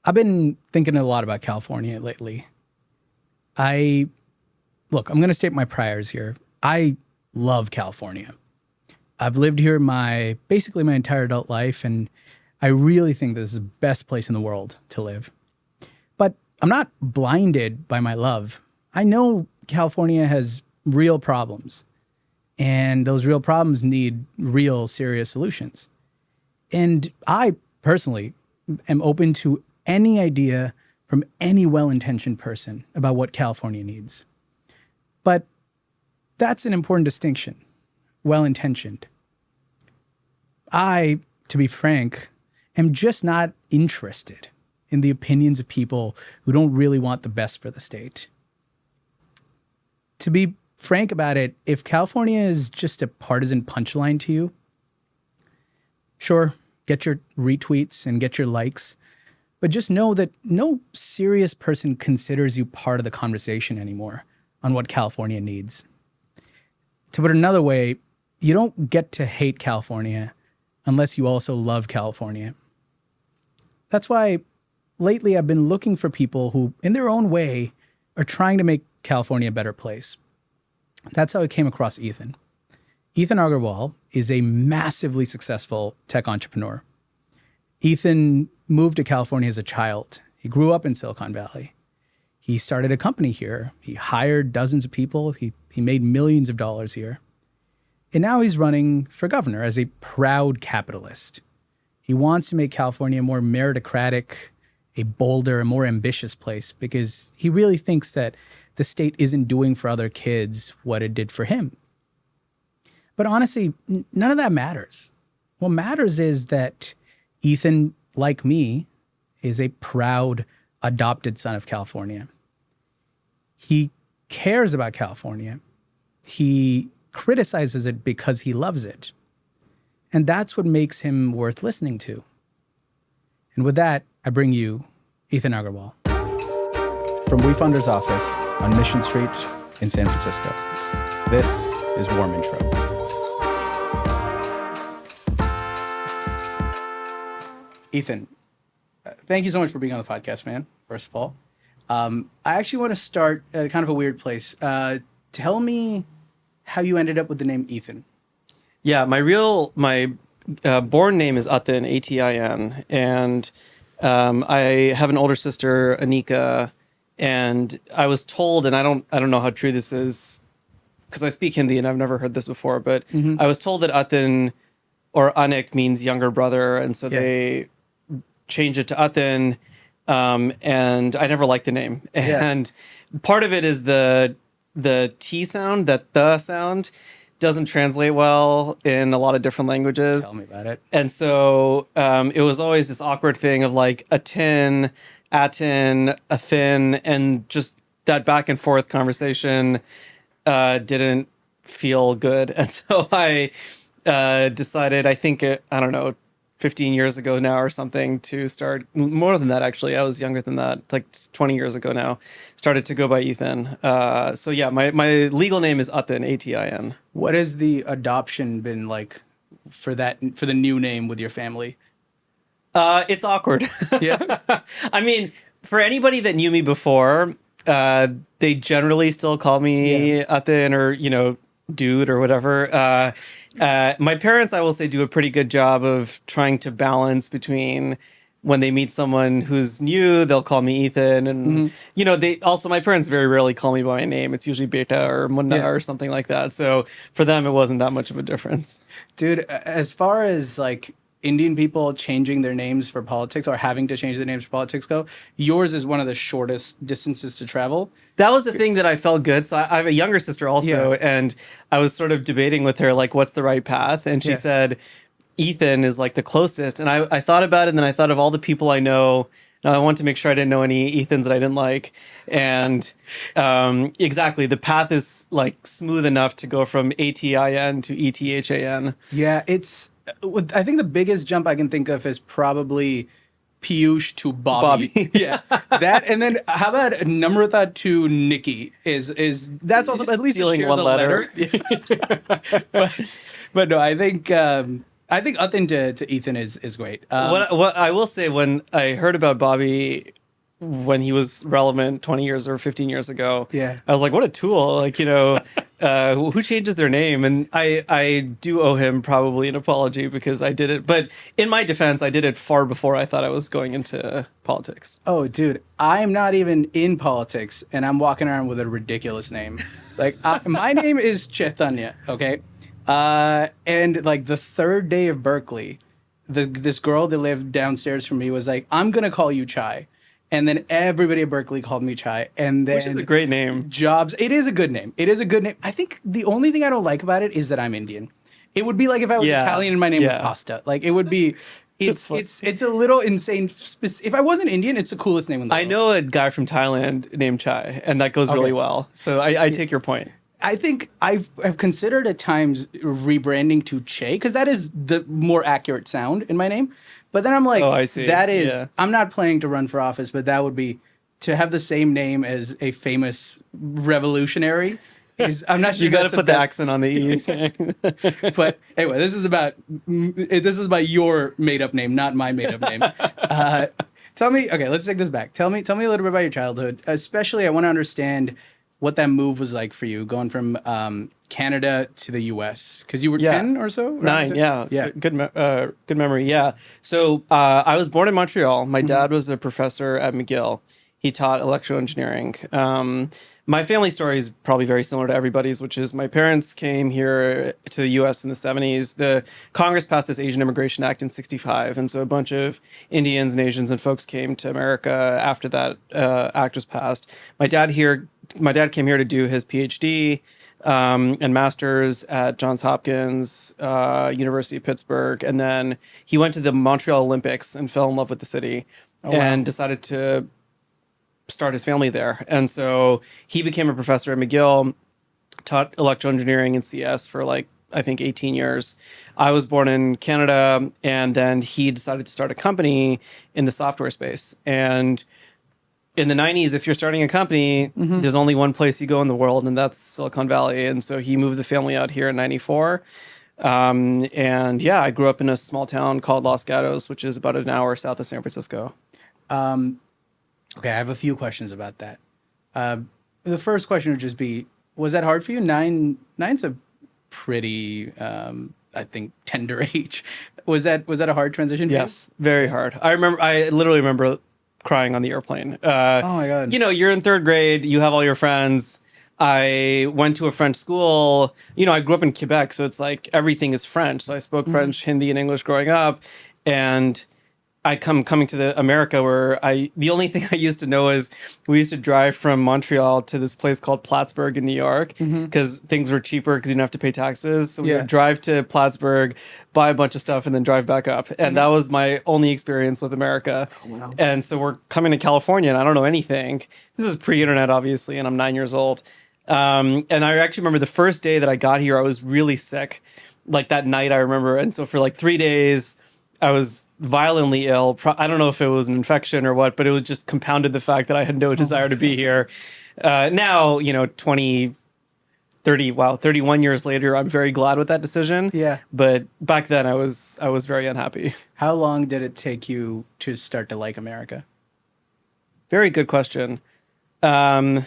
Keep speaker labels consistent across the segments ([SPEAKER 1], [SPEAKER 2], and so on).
[SPEAKER 1] I've been thinking a lot about California lately. I'm going to state my priors here. I love California. I've lived here basically my entire adult life, and I really think this is the best place in the world to live. But I'm not blinded by my love. I know California has real problems, and those real problems need real, serious solutions. And I personally am open to any idea from any well-intentioned person about what California needs. But that's an important distinction. Well-intentioned. I, to be frank, am just not interested in the opinions of people who don't really want the best for the state. To be frank about it, if California is just a partisan punchline to you, sure, get your retweets and get your likes, but just know that no serious person considers you part of the conversation anymore on what California needs. To put it another way, you don't get to hate California unless you also love California. That's why lately I've been looking for people who, in their own way, are trying to make California a better place. That's how I came across Ethan. Ethan Agarwal is a massively successful tech entrepreneur. Ethan moved to California as a child. He grew up in Silicon Valley. He started a company here. He hired dozens of people. He made millions of dollars here. And now he's running for governor as a proud capitalist. He wants to make California a more meritocratic, a bolder, a more ambitious place because he really thinks that the state isn't doing for other kids what it did for him. But honestly, none of that matters. What matters is that Ethan, like me, is a proud adopted son of California. He cares about California. He criticizes it because he loves it. And that's what makes him worth listening to. And with that, I bring you Ethan Agarwal. From WeFunder's office on Mission Street in San Francisco, this is Warm Intro. Ethan, thank you so much for being on the podcast, man, first of all. I actually want to start at kind of a weird place. Tell me how you ended up with the name Ethan.
[SPEAKER 2] Yeah, my born name is Atin, A-T-I-N, and I have an older sister, Anika, and I was told, and I don't know how true this is, because I speak Hindi and I've never heard this before, but I was told that Atin or Anik means younger brother, and so they changed it to Atin, and I never liked the name. And part of it is the T sound, that the sound doesn't translate well in a lot of different languages.
[SPEAKER 1] Tell me about it.
[SPEAKER 2] And so it was always this awkward thing of like a tin, a thin, and just that back and forth conversation didn't feel good. And so I decided, I think, I don't know, 15 years ago now or something, to start, more than that actually, I was younger than that, like 20 years ago now, started to go by Ethan. So yeah, my legal name is Atin, A-T-I-N.
[SPEAKER 1] What has the adoption been like for the new name with your family?
[SPEAKER 2] It's awkward. Yeah. I mean, for anybody that knew me before, they generally still call me Atin or, dude or whatever. My parents, I will say, do a pretty good job of trying to balance between when they meet someone who's new, they'll call me Ethan. And, they also, my parents very rarely call me by my name. It's usually Beta or Munna or something like that. So for them, it wasn't that much of a difference.
[SPEAKER 1] Dude, as far as like Indian people changing their names for politics or having to change their names for politics go, yours is one of the shortest distances to travel.
[SPEAKER 2] That was the thing that I felt good. So I have a younger sister also, and I was sort of debating with her, like, what's the right path? And she said, Ethan is like the closest. And I thought about it, and then I thought of all the people I know. Now I wanted to make sure I didn't know any Ethans that I didn't like. And exactly, the path is like smooth enough to go from A-T-I-N to E-T-H-A-N.
[SPEAKER 1] Yeah, I think the biggest jump I can think of is probably Piyush to Bobby. Yeah, that, and then how about Namrata to Nikki? Is that's also at least
[SPEAKER 2] stealing one letter.
[SPEAKER 1] but no, I think I think Uthan to Ethan is great.
[SPEAKER 2] What I will say, when I heard about Bobby when he was relevant 20 years or 15 years ago,
[SPEAKER 1] Yeah.
[SPEAKER 2] I was like, what a tool. Like, who changes their name? And I do owe him probably an apology because I did it. But in my defense, I did it far before I thought I was going into politics.
[SPEAKER 1] Oh, dude, I'm not even in politics, and I'm walking around with a ridiculous name. Like, my name is Chaitanya, okay? And like the third day of Berkeley, this girl that lived downstairs from me was like, "I'm gonna call you Chai," and then everybody at Berkeley called me Chai, and then
[SPEAKER 2] Which is a great name.
[SPEAKER 1] Jobs. It is a good name. It is a good name. I think the only thing I don't like about it is that I'm Indian. It would be like if I was
[SPEAKER 2] Yeah.
[SPEAKER 1] Italian and my name was
[SPEAKER 2] Yeah.
[SPEAKER 1] Pasta. Like it would be.
[SPEAKER 2] That's fun.
[SPEAKER 1] It's a little insane. If I wasn't Indian, it's the coolest name in the world.
[SPEAKER 2] I know a guy from Thailand named Chai, and that goes really well. So I take your point.
[SPEAKER 1] I think I've considered at times rebranding to Che because that is the more accurate sound in my name. But then I'm like,
[SPEAKER 2] Oh, I see.
[SPEAKER 1] that is,
[SPEAKER 2] Yeah.
[SPEAKER 1] I'm not planning to run for office, but that would be to have the same name as a famous revolutionary. I'm not sure
[SPEAKER 2] You got to
[SPEAKER 1] that's
[SPEAKER 2] put the accent on the E.
[SPEAKER 1] But anyway, this is about your made up name, not my made up name. Tell me, okay, let's take this back. Tell me a little bit about your childhood. Especially, I want to understand what that move was like for you, going from Canada to the U.S. Because you were 10 or so, right?
[SPEAKER 2] 9, yeah.
[SPEAKER 1] Yeah.
[SPEAKER 2] Good memory, yeah. So I was born in Montreal. My dad was a professor at McGill. He taught electrical engineering. My family story is probably very similar to everybody's, which is my parents came here to the U.S. in the 70s. The Congress passed this Asian Immigration Act in 65, and so a bunch of Indians and Asians and folks came to America after that act was passed. My dad came here to do his PhD and master's at Johns Hopkins, University of Pittsburgh, and then he went to the Montreal Olympics and fell in love with the city and decided to start his family there. And so he became a professor at McGill, taught electrical engineering and CS for like, I think 18 years. I was born in Canada, and then he decided to start a company in the software space. And in the 90s, if you're starting a company, there's only one place you go in the world, and that's Silicon Valley. And so he moved the family out here in 94. And yeah, I grew up in a small town called Los Gatos, which is about an hour south of San Francisco.
[SPEAKER 1] Okay, I have a few questions about that. The first question would just be, was that hard for you? Nine's a pretty, I think, tender age. Was that a hard transition for you?
[SPEAKER 2] Yes, very hard. I literally remember crying on the airplane.
[SPEAKER 1] Oh my God.
[SPEAKER 2] You're in third grade, you have all your friends. I went to a French school. I grew up in Quebec, so it's like everything is French. So I spoke French, Hindi, and English growing up. And I coming to America where the only thing I used to know is we used to drive from Montreal to this place called Plattsburgh in New York because things were cheaper because you didn't have to pay taxes. So we would drive to Plattsburgh, buy a bunch of stuff, and then drive back up. And that was my only experience with America. Oh, wow. And so we're coming to California, and I don't know anything. This is pre-internet, obviously, and I'm 9 years old. And I actually remember the first day that I got here, I was really sick. Like that night, I remember. And so for like 3 days, I was violently ill. I don't know if it was an infection or what, but it was just compounded the fact that I had no desire to be here. Now, 31 years later, I'm very glad with that decision. Yeah. But back then I was very unhappy.
[SPEAKER 1] How long did it take you to start to like America?
[SPEAKER 2] Very good question. At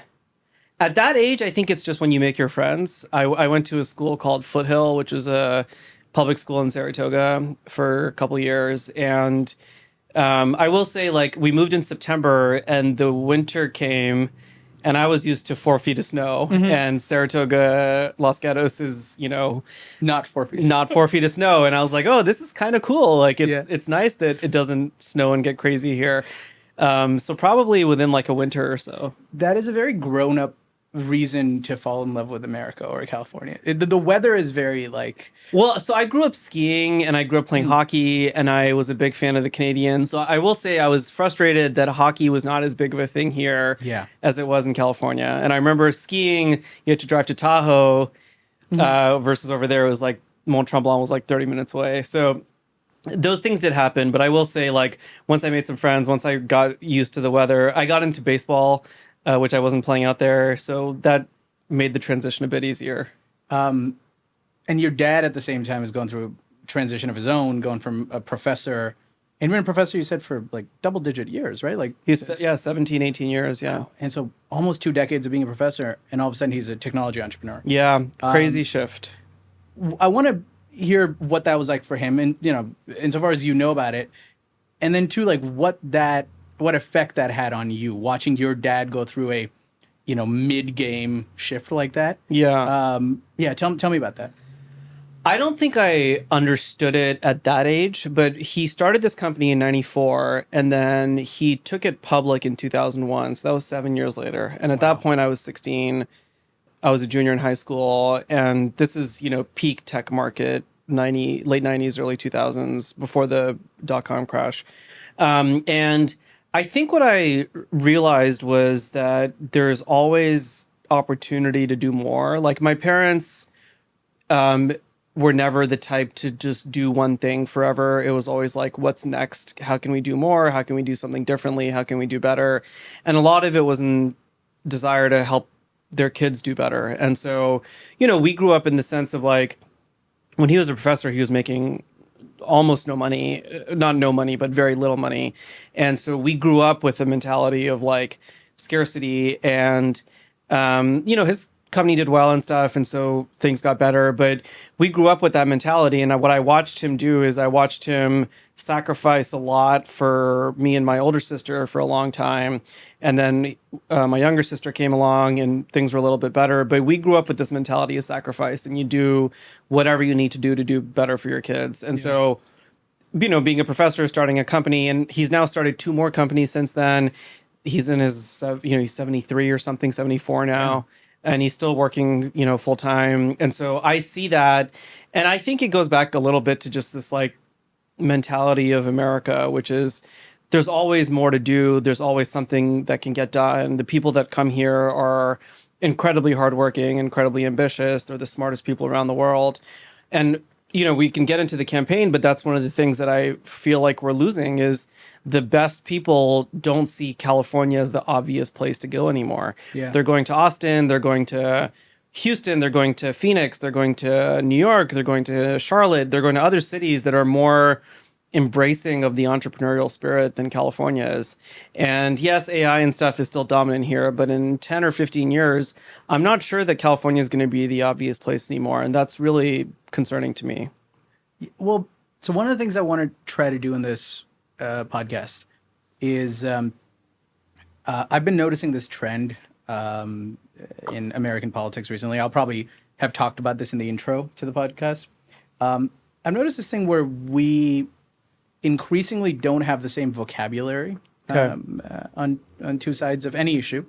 [SPEAKER 2] that age, I think it's just when you make your friends. I went to a school called Foothill, which is a public school in Saratoga for a couple years. And I will say, like, we moved in September and the winter came and I was used to 4 feet of snow. And Saratoga, Los Gatos is,
[SPEAKER 1] not 4 feet.
[SPEAKER 2] Not 4 feet of snow. And I was like, oh, this is kind of cool. Like, it's nice that it doesn't snow and get crazy here. So probably within like a winter or so.
[SPEAKER 1] That is a very grown-up reason to fall in love with America or California. The weather is very like...
[SPEAKER 2] Well, so I grew up skiing and I grew up playing hockey and I was a big fan of the Canadiens. So I will say I was frustrated that hockey was not as big of a thing here as it was in California. And I remember skiing, you had to drive to Tahoe versus over there it was like Mont Tremblant was like 30 minutes away. So those things did happen. But I will say, like, once I made some friends, once I got used to the weather, I got into baseball, which I wasn't playing out there. So that made the transition a bit easier.
[SPEAKER 1] And your dad at the same time is going through transition of his own, going from a professor, and been a professor, you said, for like double-digit years, right? Like
[SPEAKER 2] He's, yeah, 17, 18 years. Yeah.
[SPEAKER 1] wow. And so almost 2 decades of being a professor, and all of a sudden he's a technology entrepreneur.
[SPEAKER 2] Yeah. Crazy shift.
[SPEAKER 1] I want to hear what that was like for him, and insofar as you know about it, and then too, like what effect that had on you, watching your dad go through a mid-game shift like that.
[SPEAKER 2] Yeah.
[SPEAKER 1] Yeah. Tell me about that.
[SPEAKER 2] I don't think I understood it at that age, but he started this company in 94 and then he took it public in 2001. So that was 7 years later. And at that point I was 16. I was a junior in high school. And this is, peak tech market, late 90s, early 2000s, before the dot-com crash. And I think what I realized was that there's always opportunity to do more. Like my parents, were never the type to just do one thing forever. It was always like, what's next? How can we do more? How can we do something differently? How can we do better? And a lot of it was in desire to help their kids do better. And so, we grew up in the sense of like, when he was a professor, he was making almost no money, not no money, but very little money. And so we grew up with a mentality of like scarcity and, his company did well and stuff. And so things got better, but we grew up with that mentality. And what I watched him do is I watched him sacrifice a lot for me and my older sister for a long time. And then my younger sister came along and things were a little bit better, but we grew up with this mentality of sacrifice and you do whatever you need to do better for your kids. And so, being a professor, starting a company, and he's now started 2 more companies since then. He's in his, he's 73 or something, 74 now. Yeah. And he's still working, full time. And so I see that. And I think it goes back a little bit to just this like mentality of America, which is there's always more to do. There's always something that can get done. The people that come here are incredibly hardworking, incredibly ambitious. They're the smartest people around the world. And, we can get into the campaign, but that's one of the things that I feel like we're losing is the best people don't see California as the obvious place to go anymore. Yeah. They're going to Austin, they're going to Houston, they're going to Phoenix, they're going to New York, they're going to Charlotte, they're going to other cities that are more embracing of the entrepreneurial spirit than California is. And yes, AI and stuff is still dominant here, but in 10 or 15 years, I'm not sure that California is going to be the obvious place anymore. And that's really concerning to me.
[SPEAKER 1] Well, so one of the things I want to try to do in this podcast is I've been noticing this trend in American politics recently. I'll probably have talked about this in the intro to the podcast. I've noticed this thing where we increasingly don't have the same vocabulary on 2 sides of any issue.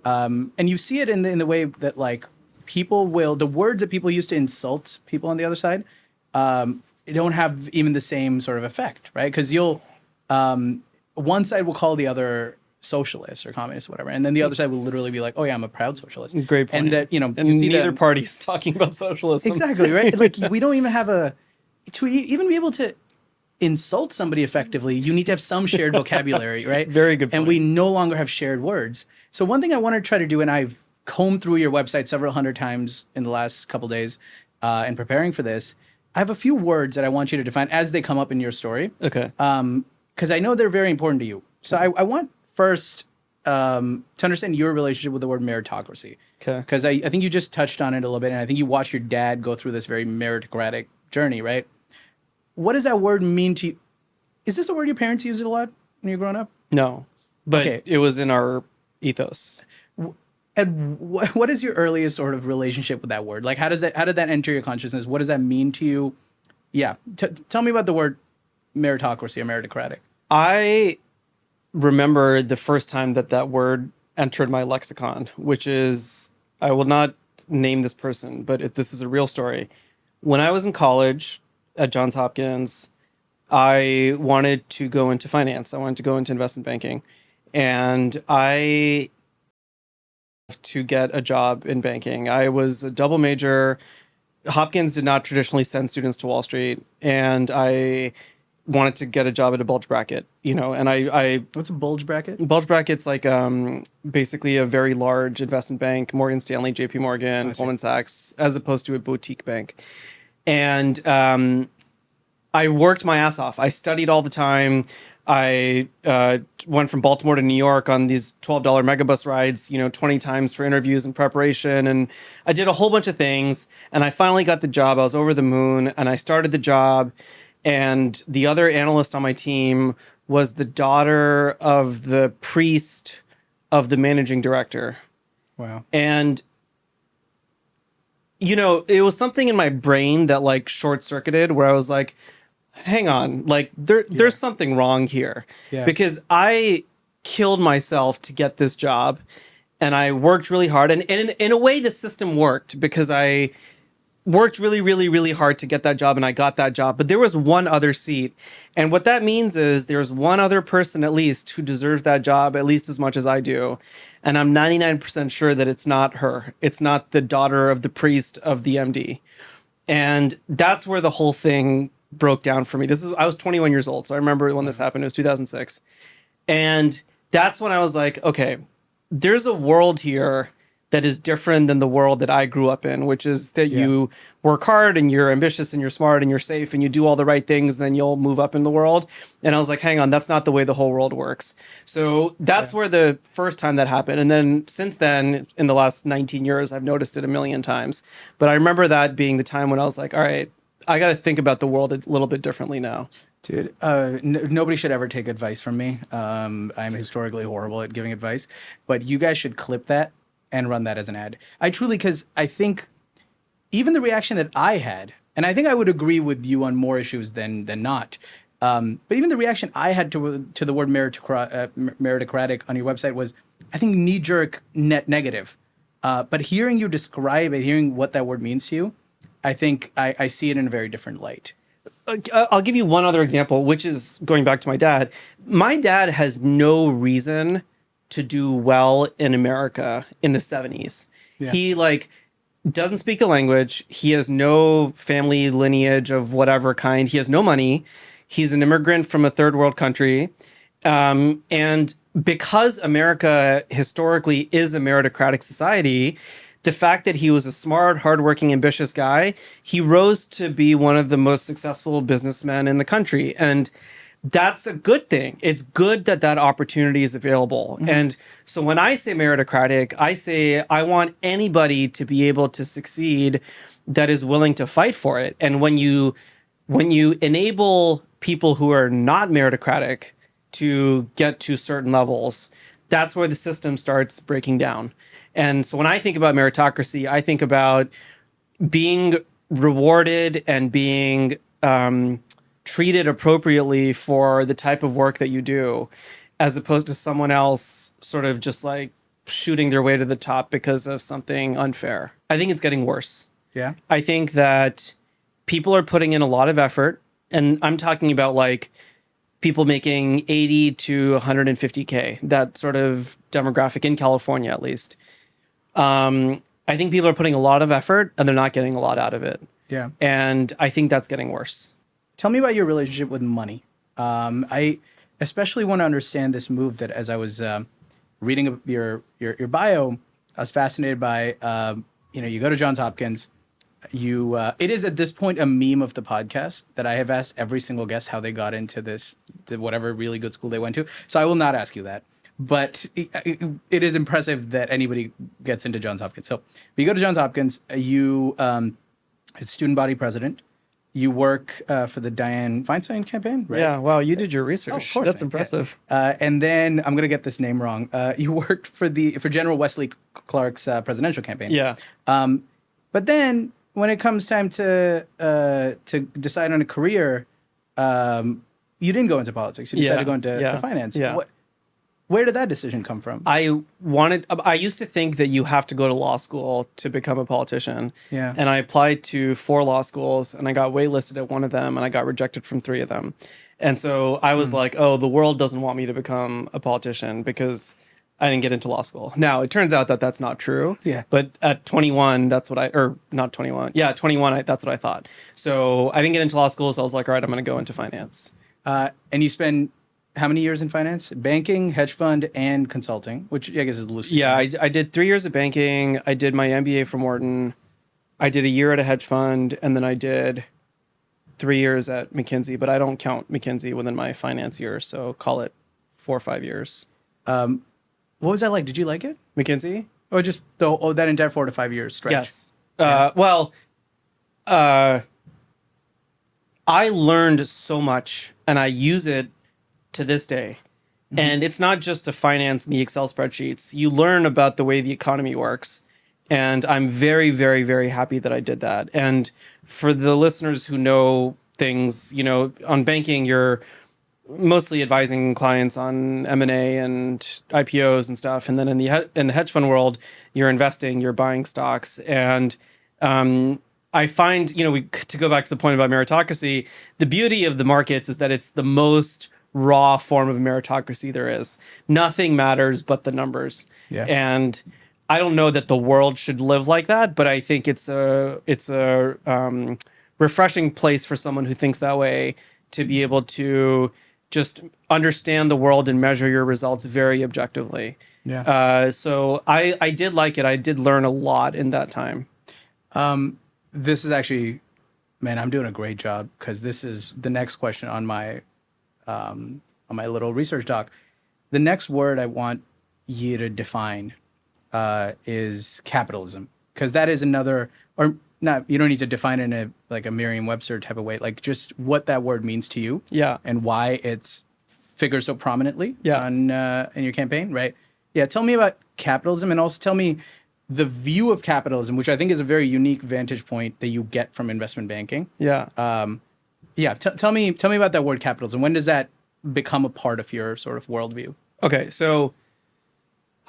[SPEAKER 1] And you see it in the way that like the words that people use to insult people on the other side don't have even the same sort of effect, right? Because one side will call the other socialist or communist or whatever, and then the other side will literally be like, oh yeah, I'm a proud socialist.
[SPEAKER 2] Great point.
[SPEAKER 1] And that,
[SPEAKER 2] and neither party is talking about socialism.
[SPEAKER 1] Exactly, right? Like we don't even have to even be able to insult somebody effectively, you need to have some shared vocabulary, right?
[SPEAKER 2] Very good point.
[SPEAKER 1] And we no longer have shared words. So one thing I want to try to do, and I've combed through your website several hundred times in the last couple days in preparing for this, I have a few words that I want you to define as they come up in your story.
[SPEAKER 2] Okay.
[SPEAKER 1] Because I know they're very important to you. So I want first to understand your relationship with the word meritocracy.
[SPEAKER 2] Okay.
[SPEAKER 1] Because I think you just touched on it a little bit, and I think you watched your dad go through this very meritocratic journey, right? What does that word mean to you? Is this a word your parents used a lot when you were growing up?
[SPEAKER 2] No, but it was in our ethos.
[SPEAKER 1] And what is your earliest sort of relationship with that word? Like, how did that enter your consciousness? What does that mean to you? Yeah. Tell me about the word meritocracy or meritocratic.
[SPEAKER 2] I remember the first time that word entered my lexicon, which is, I will not name this person, but this is a real story. When I was in college at Johns Hopkins, I wanted to go into finance. I wanted to go into investment banking. And I to get a job in banking. I was a double major. Hopkins did not traditionally send students to Wall Street, and I wanted to get a job at a bulge bracket, and I
[SPEAKER 1] What's a bulge bracket?
[SPEAKER 2] Bulge bracket's like basically a very large investment bank, Morgan Stanley, JP Morgan, Goldman Sachs, as opposed to a boutique bank. And I worked my ass off. I studied all the time. I went from Baltimore to New York on these $12 megabus rides, 20 times for interviews and preparation. And I did a whole bunch of things. And I finally got the job. I was over the moon and I started the job. And the other analyst on my team was the daughter of the priest of the managing director.
[SPEAKER 1] Wow.
[SPEAKER 2] And it was something in my brain that like short circuited where I was like, hang on, like there's something wrong here.
[SPEAKER 1] Yeah.
[SPEAKER 2] Because I killed myself to get this job and I worked really hard. And in a way, the system worked because I worked really, really, really hard to get that job and I got that job. But there was one other seat. And what that means is there's one other person at least who deserves that job at least as much as I do. And I'm 99% sure that it's not her. It's not the daughter of the priest of the MD. And that's where the whole thing broke down for me. I was 21 years old. So I remember when this happened, it was 2006. And that's when I was like, okay, there's a world here that is different than the world that I grew up in, which is that you work hard and you're ambitious and you're smart and you're safe and you do all the right things, then you'll move up in the world. And I was like, hang on, that's not the way the whole world works. So that's where the first time that happened. And then since then, in the last 19 years, I've noticed it a million times. But I remember that being the time when I was like, all right, I got to think about the world a little bit differently now.
[SPEAKER 1] Dude, nobody should ever take advice from me. I'm historically horrible at giving advice, but you guys should clip that and run that as an ad. Because I think even the reaction that I had, and I think I would agree with you on more issues than not, but even the reaction I had to the word meritocratic on your website was, I think, knee-jerk negative. But hearing you describe it, hearing what that word means to you, I think I see it in a very different light.
[SPEAKER 2] I'll give you one other example, which is going back to my dad. My dad has no reason to do well in America in the 70s. Yeah. He doesn't speak the language. He has no family lineage of whatever kind. He has no money. He's an immigrant from a third world country. And because America historically is a meritocratic society, the fact that he was a smart, hardworking, ambitious guy, he rose to be one of the most successful businessmen in the country. And that's a good thing. It's good that that opportunity is available. Mm-hmm. And so when I say meritocratic, I say I want anybody to be able to succeed that is willing to fight for it. And when you enable people who are not meritocratic to get to certain levels, that's where the system starts breaking down. And so when I think about meritocracy, I think about being rewarded and being treated appropriately for the type of work that you do, as opposed to someone else sort of just like shooting their way to the top because of something unfair. I think it's getting worse.
[SPEAKER 1] Yeah.
[SPEAKER 2] I think that people are putting in a lot of effort, and I'm talking about like people making 80 to 150K, that sort of demographic in California, at least. I think people are putting a lot of effort and they're not getting a lot out of it.
[SPEAKER 1] Yeah.
[SPEAKER 2] And I think that's getting worse.
[SPEAKER 1] Tell me about your relationship with money. I especially want to understand this move that as I was reading your bio, I was fascinated by, you go to Johns Hopkins. It is at this point a meme of the podcast that I have asked every single guest how they got into whatever really good school they went to. So I will not ask you that. But it is impressive that anybody gets into Johns Hopkins. So you go to Johns Hopkins, you student body president. You work for the Dianne Feinstein campaign, right?
[SPEAKER 2] Yeah, wow, you did your research.
[SPEAKER 1] Oh, of course,
[SPEAKER 2] that's
[SPEAKER 1] man.
[SPEAKER 2] impressive.
[SPEAKER 1] Yeah. And then I'm gonna get this name wrong. You worked for General Wesley Clark's presidential campaign.
[SPEAKER 2] Yeah.
[SPEAKER 1] But then when it comes time to decide on a career, you didn't go into politics. You decided to go into finance.
[SPEAKER 2] Yeah.
[SPEAKER 1] Where did that decision come from?
[SPEAKER 2] I used to think that you have to go to law school to become a politician.
[SPEAKER 1] Yeah.
[SPEAKER 2] And I applied to 4 law schools and I got waitlisted at one of them and I got rejected from 3 of them. And so I was like, oh, the world doesn't want me to become a politician because I didn't get into law school. Now, it turns out that that's not true.
[SPEAKER 1] Yeah.
[SPEAKER 2] But at 21, that's what not 21. Yeah, 21, that's what I thought. So I didn't get into law school. So I was like, all right, I'm going to go into finance.
[SPEAKER 1] And you spend how many years in finance? Banking, hedge fund, and consulting, which I guess is loosely.
[SPEAKER 2] Yeah, I did 3 years of banking. I did my MBA from Wharton. I did a year at a hedge fund, and then I did 3 years at McKinsey, but I don't count McKinsey within my finance years, so call it 4 or 5 years.
[SPEAKER 1] What was that like? Did you like it?
[SPEAKER 2] McKinsey?
[SPEAKER 1] Or just that entire 4 to 5 years stretch?
[SPEAKER 2] Yes. Well, I learned so much, and I use it to this day. Mm-hmm. And it's not just the finance and the Excel spreadsheets. You learn about the way the economy works. And I'm very, very, very happy that I did that. And for the listeners who know things, on banking, you're mostly advising clients on M&A and IPOs and stuff. And then in the hedge fund world, you're investing, you're buying stocks. And I find, to go back to the point about meritocracy, the beauty of the markets is that it's the most raw form of meritocracy there is. Nothing matters but the numbers.
[SPEAKER 1] Yeah.
[SPEAKER 2] And I don't know that the world should live like that, but I think it's a refreshing place for someone who thinks that way to be able to just understand the world and measure your results very objectively.
[SPEAKER 1] Yeah.
[SPEAKER 2] So I did like it. I did learn a lot in that time.
[SPEAKER 1] This is actually, man, I'm doing a great job because this is the next question on my little research doc. The next word I want you to define is capitalism, because that is another, or not, you don't need to define it in a Merriam-Webster type of way, like just what that word means to you.
[SPEAKER 2] Yeah.
[SPEAKER 1] And why it's figures so prominently
[SPEAKER 2] in
[SPEAKER 1] your campaign, right? Yeah. Tell me about capitalism, and also tell me the view of capitalism, which I think is a very unique vantage point that you get from investment banking.
[SPEAKER 2] Yeah.
[SPEAKER 1] Tell me about that word capitalism. When does that become a part of your sort of worldview?
[SPEAKER 2] Okay, so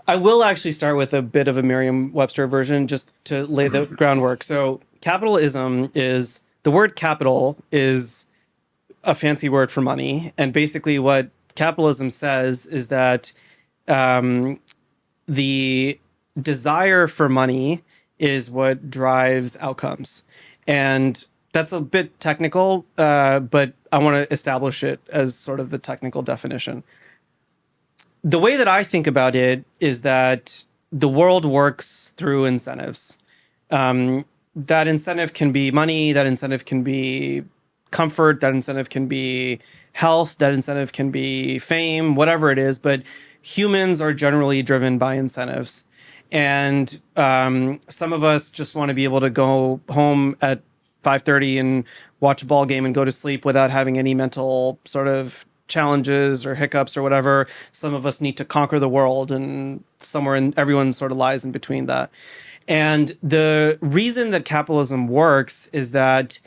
[SPEAKER 2] I will actually start with a bit of a Merriam-Webster version just to lay the groundwork. So capitalism is, the word capital is a fancy word for money. And basically what capitalism says is that the desire for money is what drives outcomes. And that's a bit technical, but I want to establish it as sort of the technical definition. The way that I think about it is that the world works through incentives. That incentive can be money, that incentive can be comfort, that incentive can be health, that incentive can be fame, whatever it is, but humans are generally driven by incentives. And some of us just want to be able to go home at 5:30 and watch a ball game and go to sleep without having any mental sort of challenges or hiccups or whatever. Some of us need to conquer the world, and everyone sort of lies in between that. And the reason that capitalism works is that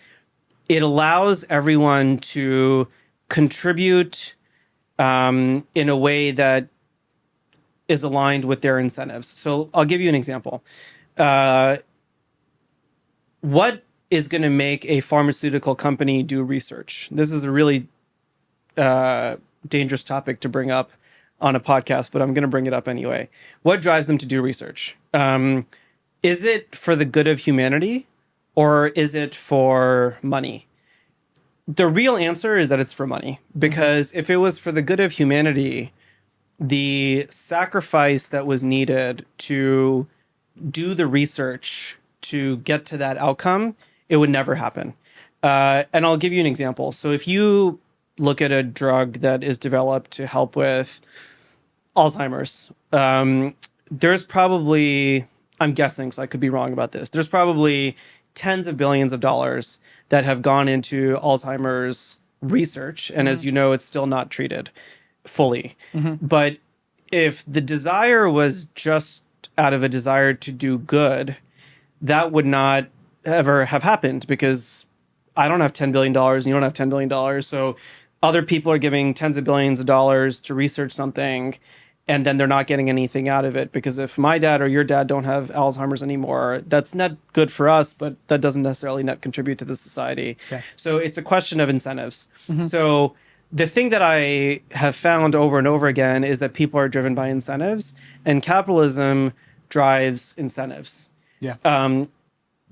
[SPEAKER 2] it allows everyone to contribute in a way that is aligned with their incentives. So I'll give you an example. What is going to make a pharmaceutical company do research? This is a really dangerous topic to bring up on a podcast, but I'm going to bring it up anyway. What drives them to do research? Is it for the good of humanity, or is it for money? The real answer is that it's for money, because if it was for the good of humanity, the sacrifice that was needed to do the research to get to that outcome, it would never happen. And I'll give you an example. So if you look at a drug that is developed to help with Alzheimer's, there's probably, I'm guessing, so I could be wrong about this, there's probably tens of billions of dollars that have gone into Alzheimer's research. And as you know, it's still not treated fully. But if the desire was just out of a desire to do good, that would not ever have happened, because I don't have $10 billion and you don't have $10 billion. So other people are giving tens of billions of dollars to research something, and then they're not getting anything out of it. Because if my dad or your dad don't have Alzheimer's anymore, that's not good for us, but that doesn't necessarily net contribute to the society. Okay. So it's a question of incentives. So the thing that I have found over and over again is that people are driven by incentives, and capitalism drives incentives.
[SPEAKER 1] Yeah.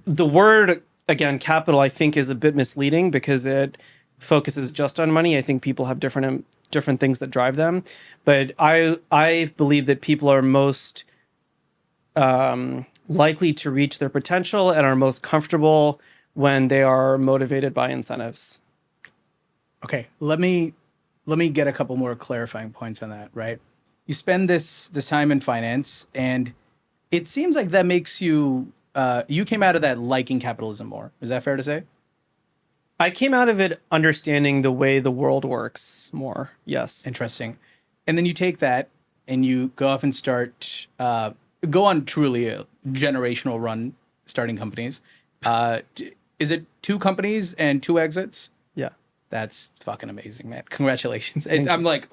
[SPEAKER 2] The word, again, capital, I think is a bit misleading because it focuses just on money. I think people have different things that drive them. But I believe that people are most likely to reach their potential and are most comfortable when they are motivated by incentives.
[SPEAKER 1] Okay, let me get a couple more clarifying points on that, right? You spend this time in finance, and it seems like that makes you you came out of that liking capitalism more. Is that fair to say?
[SPEAKER 2] I came out of it understanding the way the world works more. Yes.
[SPEAKER 1] Interesting. And then you take that and you go off and start go on truly a generational run starting companies. Is it 2 companies and 2 exits?
[SPEAKER 2] Yeah.
[SPEAKER 1] That's fucking amazing, man. Congratulations.
[SPEAKER 2] Thank
[SPEAKER 1] I'm
[SPEAKER 2] you.
[SPEAKER 1] like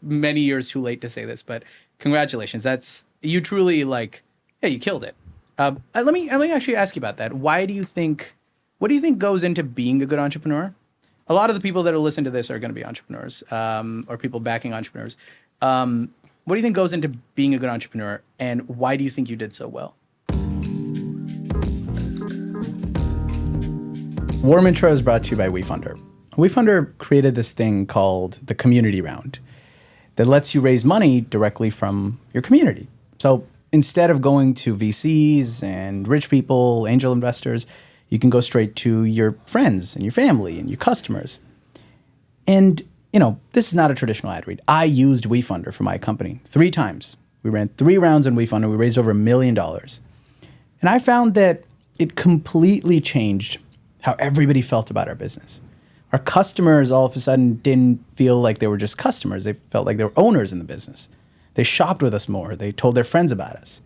[SPEAKER 1] many years too late to say this, but congratulations. That's you truly like, yeah, you killed it. Let me actually ask you about that. What do you think goes into being a good entrepreneur? A lot of the people that are listening to this are going to be entrepreneurs, or people backing entrepreneurs. What do you think goes into being a good entrepreneur, and why do you think you did so well? Warm Intro is brought to you by WeFunder. WeFunder created this thing called the Community Round that lets you raise money directly from your community. So instead of going to VCs and rich people, angel investors, you can go straight to your friends and your family and your customers. And, this is not a traditional ad read. I used WeFunder for my company 3 times. We ran 3 rounds in WeFunder. We raised over $1 million. And I found that it completely changed how everybody felt about our business. Our customers all of a sudden didn't feel like they were just customers. They felt like they were owners in the business. They shopped with us more. They told their friends about us.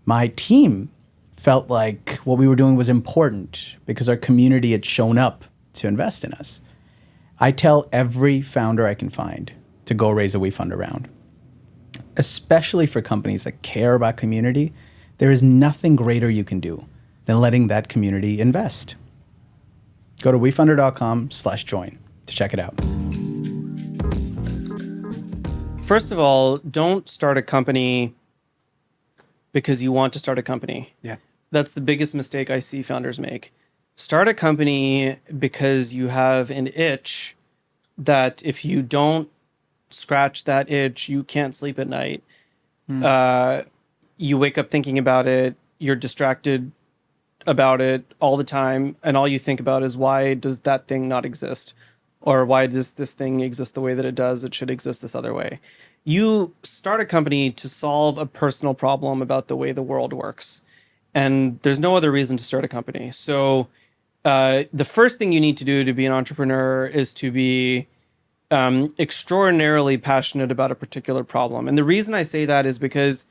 [SPEAKER 1] My team felt like what we were doing was important because our community had shown up to invest in us. I tell every founder I can find to go raise a WeFunder round, especially for companies that care about community. There is nothing greater you can do than letting that community invest. Go to wefunder.com/join to check it out.
[SPEAKER 2] First of all, don't start a company because you want to start a company.
[SPEAKER 1] Yeah.
[SPEAKER 2] That's the biggest mistake I see founders make. Start a company because you have an itch that if you don't scratch that itch, you can't sleep at night. You wake up thinking about it. You're distracted about it all the time. And all you think about is, why does that thing not exist? Or why does this thing exist the way that it does? It should exist this other way. You start a company to solve a personal problem about the way the world works. And there's no other reason to start a company. So the first thing you need to do to be an entrepreneur is to be extraordinarily passionate about a particular problem. And the reason I say that is because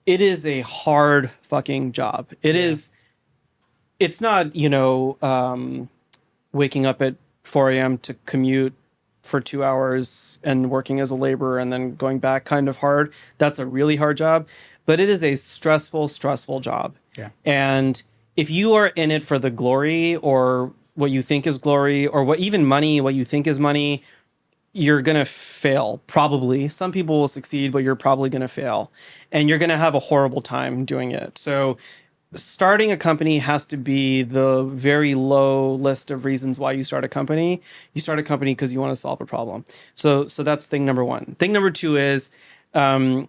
[SPEAKER 2] it is a hard fucking job. It's not, waking up at 4 a.m. to commute for 2 hours and working as a laborer and then going back kind of hard. That's a really hard job, but it is a stressful job.
[SPEAKER 1] Yeah.
[SPEAKER 2] And if you are in it for the glory or what you think is glory, or what you think is money, you're going to fail. Probably. Some people will succeed, but you're probably going to fail, and you're going to have a horrible time doing it. So starting a company has to be the very low list of reasons why you start a company. You start a company because you want to solve a problem. So that's thing number 1. Thing number 2 is, I don't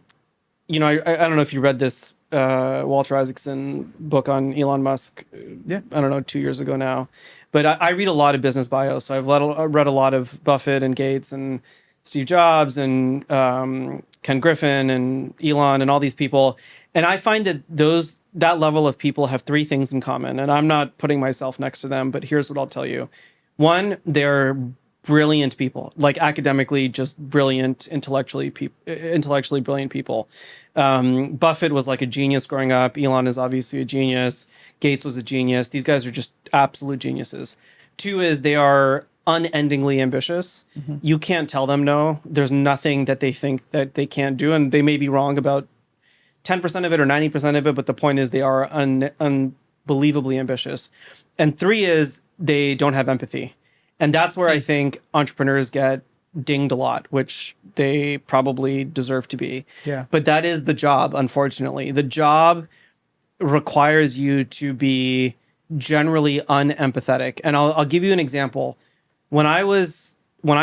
[SPEAKER 2] know if you read this Walter Isaacson book on Elon Musk.
[SPEAKER 1] Yeah.
[SPEAKER 2] I don't know, 2 years ago now. But I read a lot of business bios. So I've read a lot of Buffett and Gates and Steve Jobs and Ken Griffin and Elon and all these people. And I find that that level of people have 3 things in common. And I'm not putting myself next to them, but here's what I'll tell you. 1, they're brilliant people, like academically just brilliant, intellectually brilliant people. Buffett was like a genius growing up. Elon is obviously a genius. Gates was a genius. These guys are just absolute geniuses. 2 is they are unendingly ambitious. Mm-hmm. You can't tell them no. There's nothing that they think that they can't do, and they may be wrong about 10% of it or 90% of it, but the point is they are unbelievably ambitious. And 3 is they don't have empathy. And that's where I think entrepreneurs get dinged a lot, which they probably deserve to be.
[SPEAKER 1] Yeah.
[SPEAKER 2] But that is the job, unfortunately. The job requires you to be generally unempathetic. And I'll give you an example. When I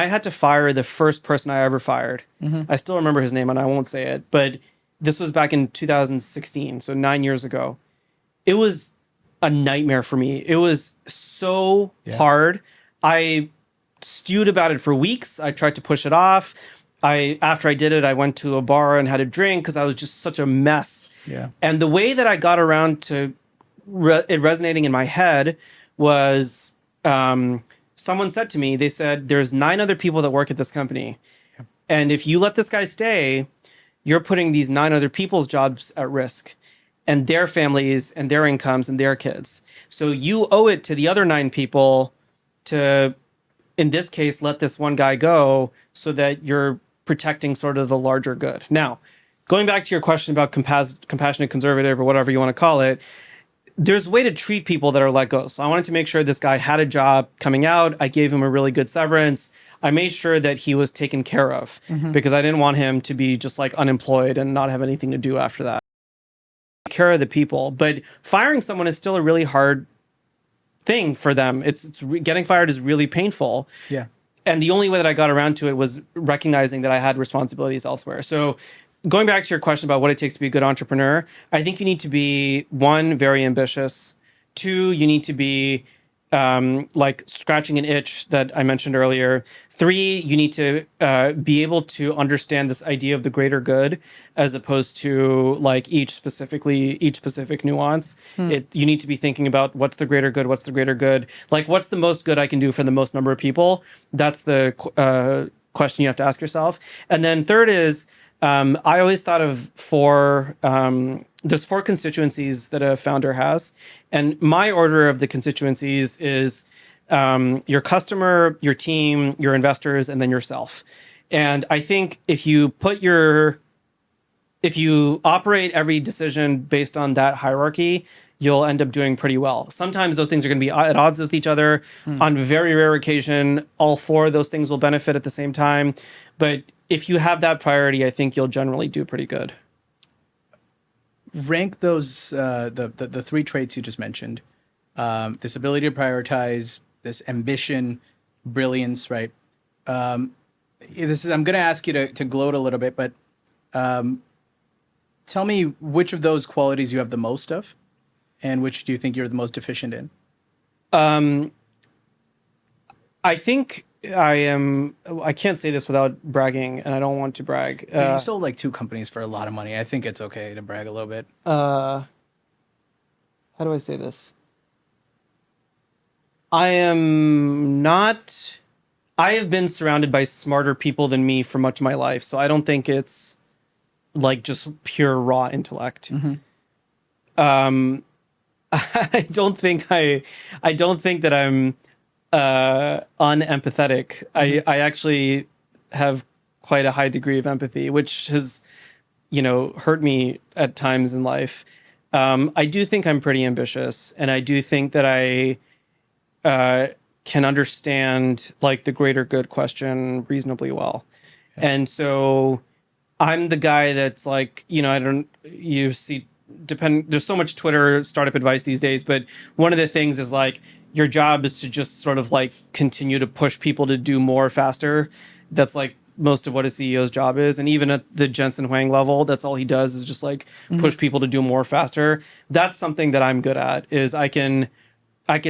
[SPEAKER 2] had to fire the first person I ever fired, I still remember his name and I won't say it, but this was back in 2016, so 9 years ago. It was a nightmare for me. It was so hard. I stewed about it for weeks. I tried to push it off. After I did it, I went to a bar and had a drink because I was just such a mess.
[SPEAKER 1] Yeah.
[SPEAKER 2] And the way that I got around to it resonating in my head was someone said to me, they said, there's 9 other people that work at this company. And if you let this guy stay, you're putting these 9 other people's jobs at risk and their families and their incomes and their kids. So you owe it to the other 9 people to, in this case, let this one guy go so that you're protecting sort of the larger good. Now, going back to your question about compassionate conservative or whatever you want to call it, there's a way to treat people that are let go. So I wanted to make sure this guy had a job coming out. I gave him a really good severance. I made sure that he was taken care of because I didn't want him to be just like unemployed and not have anything to do after that. Take care of the people, but firing someone is still a really hard thing for them. Getting fired is really painful.
[SPEAKER 1] Yeah.
[SPEAKER 2] And the only way that I got around to it was recognizing that I had responsibilities elsewhere. So going back to your question about what it takes to be a good entrepreneur, I think you need to be, 1, very ambitious. 2, you need to be like scratching an itch that I mentioned earlier. 3, you need to be able to understand this idea of the greater good as opposed to like each specific nuance. You need to be thinking about what's the greater good, like what's the most good I can do for the most number of people. That's the question you have to ask yourself. And then 3rd is, I always thought of there's 4 constituencies that a founder has. And my order of the constituencies is your customer, your team, your investors, and then yourself. And I think if you operate every decision based on that hierarchy, you'll end up doing pretty well. Sometimes those things are going to be at odds with each other. On very rare occasion, all 4 of those things will benefit at the same time. But if you have that priority, I think you'll generally do pretty good.
[SPEAKER 1] Rank those the 3 traits you just mentioned. This ability to prioritize, this ambition, brilliance, right? I'm going to ask you to gloat a little bit, but tell me which of those qualities you have the most of, and which do you think you're the most deficient in?
[SPEAKER 2] I think I can't say this without bragging, and I don't want to brag.
[SPEAKER 1] You sold like 2 companies for a lot of money. I think it's okay to brag a little bit.
[SPEAKER 2] How do I say this? I have been surrounded by smarter people than me for much of my life, so I don't think it's like just pure raw intellect. I don't think that I'm unempathetic. I actually have quite a high degree of empathy, which has, hurt me at times in life. I do think I'm pretty ambitious, and I do think that I can understand like the greater good question reasonably well. Yeah. And so I'm the guy that's like, there's so much Twitter startup advice these days, but one of the things is like, your job is to just sort of like continue to push people to do more faster. That's like most of what a CEO's job is. And even at the Jensen Huang level, that's all he does is just like push people to do more faster. That's something that I'm good at, is I can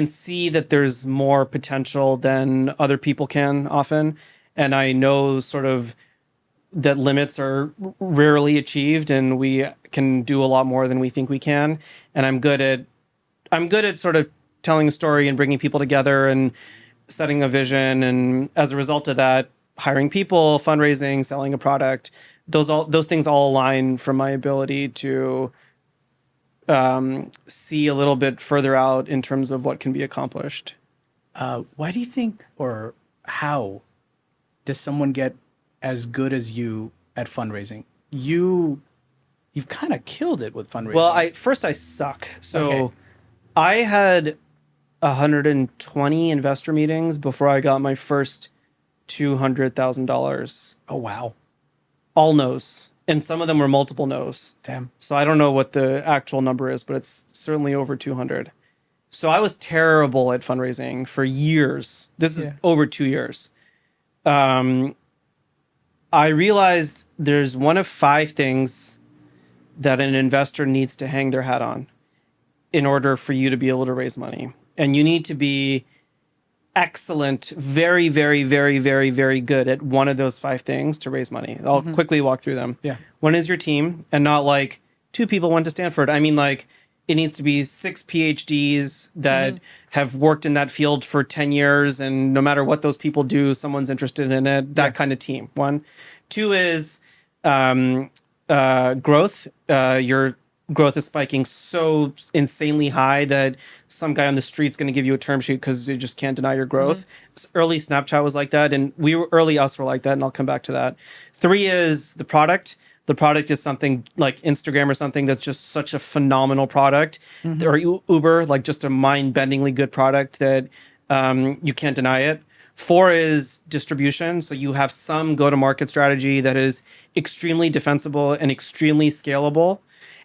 [SPEAKER 2] see that there's more potential than other people can often. And I know sort of that limits are rarely achieved and we can do a lot more than we think we can. And I'm good at sort of telling a story and bringing people together and setting a vision. And as a result of that, hiring people, fundraising, selling a product, those things all align from my ability to see a little bit further out in terms of what can be accomplished.
[SPEAKER 1] Why do you think, or how does someone get as good as you at fundraising? You've kind of killed it with fundraising.
[SPEAKER 2] Well, I suck. So okay. I had 120 investor meetings before I got my first $200,000.
[SPEAKER 1] Oh, wow.
[SPEAKER 2] All no's. And some of them were multiple no's.
[SPEAKER 1] Damn.
[SPEAKER 2] So I don't know what the actual number is, but it's certainly over 200. So I was terrible at fundraising for years. This is over 2 years. I realized there's one of 5 things that an investor needs to hang their hat on. in order for you to be able to raise money. And you need to be excellent, very, very, very, very, very good at one of those 5 things to raise money. I'll quickly walk through them.
[SPEAKER 1] Yeah.
[SPEAKER 2] One is your team, and not like 2 people went to Stanford. I mean, like, it needs to be 6 PhDs that have worked in that field for 10 years, and no matter what those people do, someone's interested in it. That kind of team. 1. 2 is growth. Your growth is spiking so insanely high that some guy on the street's going to give you a term sheet because you just can't deny your growth. Early Snapchat was like that, and early us were like that, and I'll come back to that. 3 is the product. The product is something like Instagram or something that's just such a phenomenal product, or Uber, like just a mind-bendingly good product that you can't deny it. 4 is distribution. So you have some go-to-market strategy that is extremely defensible and extremely scalable.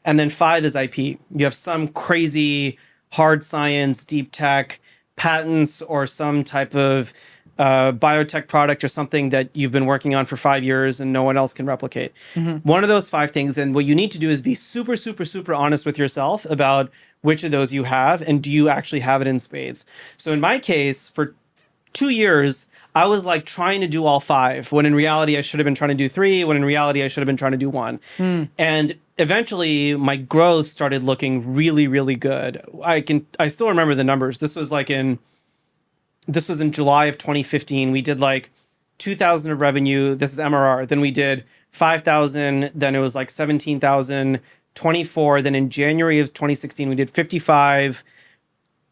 [SPEAKER 2] And then 5 is IP. You have some crazy hard science, deep tech, patents, or some type of biotech product or something that you've been working on for 5 years and no one else can replicate. One of those 5 things. And what you need to do is be super, super, super honest with yourself about which of those you have and do you actually have it in spades. So in my case, for 2 years, I was like trying to do all 5 when in reality I should have been trying to do 3, when in reality I should have been trying to do 1. And eventually my growth started looking really, really good. I still remember the numbers. This was in July of 2015. We did like 2,000 of revenue. This is MRR. Then we did 5,000. Then it was like 17,000, 24. Then in January of 2016, we did 55,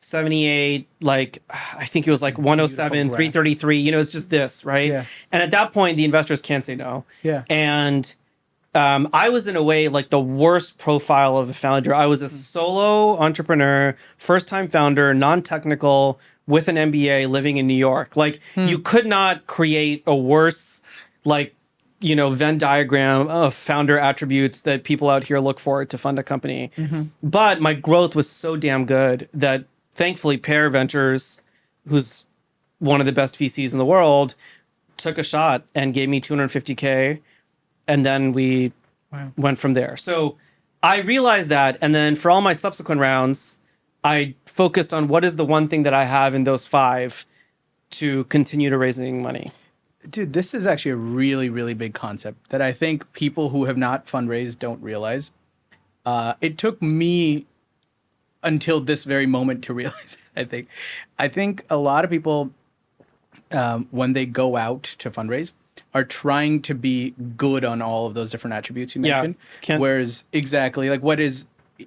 [SPEAKER 2] 78, like I think it was like 107, 333. You know, it's just this, right?
[SPEAKER 1] Yeah.
[SPEAKER 2] And at that point, the investors can't say no.
[SPEAKER 1] Yeah.
[SPEAKER 2] And I was in a way like the worst profile of a founder. I was a solo entrepreneur, first-time founder, non-technical, with an MBA, living in New York. Like you could not create a worse, like, you know, Venn diagram of founder attributes that people out here look for to fund a company. But my growth was so damn good that thankfully Pear Ventures, who's one of the best VCs in the world, took a shot and gave me $250K. And then we went from there. So I realized that. And then for all my subsequent rounds, I focused on what is the one thing that I have in those 5 to continue to raising money.
[SPEAKER 1] Dude, this is actually a really, really big concept that I think people who have not fundraised don't realize. It took me until this very moment to realize it, I think a lot of people, when they go out to fundraise, are trying to be good on all of those different attributes you mentioned. Whereas exactly, like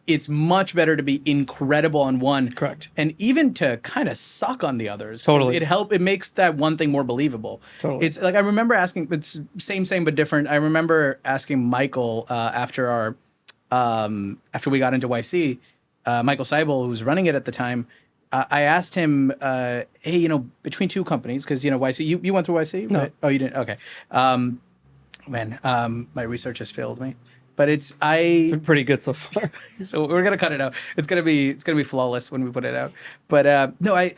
[SPEAKER 1] it's much better to be incredible on one.
[SPEAKER 2] Correct.
[SPEAKER 1] And even to kind of suck on the others.
[SPEAKER 2] Totally.
[SPEAKER 1] It makes that one thing more believable.
[SPEAKER 2] Totally.
[SPEAKER 1] It's like, I remember asking, it's same, but different. I remember asking Michael after we got into YC, Michael Seibel, who was running it at the time, I asked him, hey, you know, between 2 companies, because, you know, YC, you went through YC?
[SPEAKER 2] No.
[SPEAKER 1] Right? Oh, you didn't? Okay. My research has failed me. But it's
[SPEAKER 2] been pretty good so far.
[SPEAKER 1] So we're gonna cut it out. It's gonna be flawless when we put it out. But no, I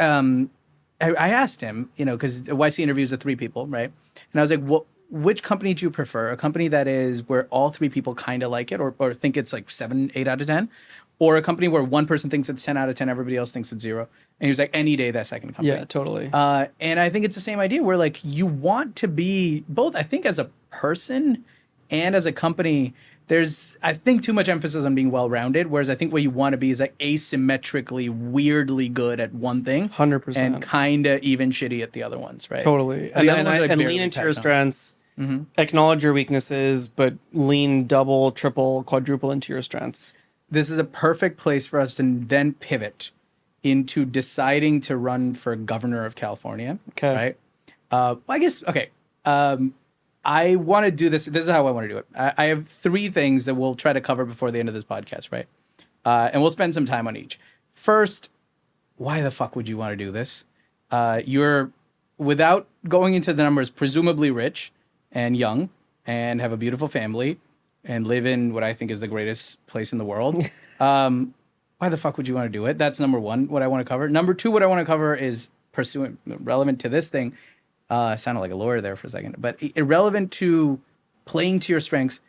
[SPEAKER 1] asked him, you know, because YC interviews are 3 people, right? And I was like, which company do you prefer? A company that is where all 3 people kind of like it, or think it's like 7, 8 out of 10, or a company where one person thinks it's 10 out of 10, everybody else thinks it's 0. And he was like, any day, that second company.
[SPEAKER 2] Yeah, totally.
[SPEAKER 1] And I think it's the same idea where like you want to be both. I think as a person and as a company, there's, I think, too much emphasis on being well-rounded, whereas I think what you want to be is like asymmetrically, weirdly good at one thing.
[SPEAKER 2] 100%.
[SPEAKER 1] And kind of even shitty at the other ones, right?
[SPEAKER 2] Totally.
[SPEAKER 1] And
[SPEAKER 2] lean into your strengths, acknowledge your weaknesses, but lean double, triple, quadruple into your strengths.
[SPEAKER 1] This is a perfect place for us to then pivot into deciding to run for governor of California.
[SPEAKER 2] Okay.
[SPEAKER 1] Right? Well, I guess, okay. I want to do this. This is how I want to do it. I have 3 things that we'll try to cover before the end of this podcast, right? And we'll spend some time on each. First, why the fuck would you want to do this? You're, without going into the numbers, presumably rich and young and have a beautiful family and live in what I think is the greatest place in the world. Why the fuck would you want to do it? That's number 1, what I want to cover. Number 2, what I want to cover is relevant to this thing. I sounded like a lawyer there for a second, but irrelevant to playing to your strengths.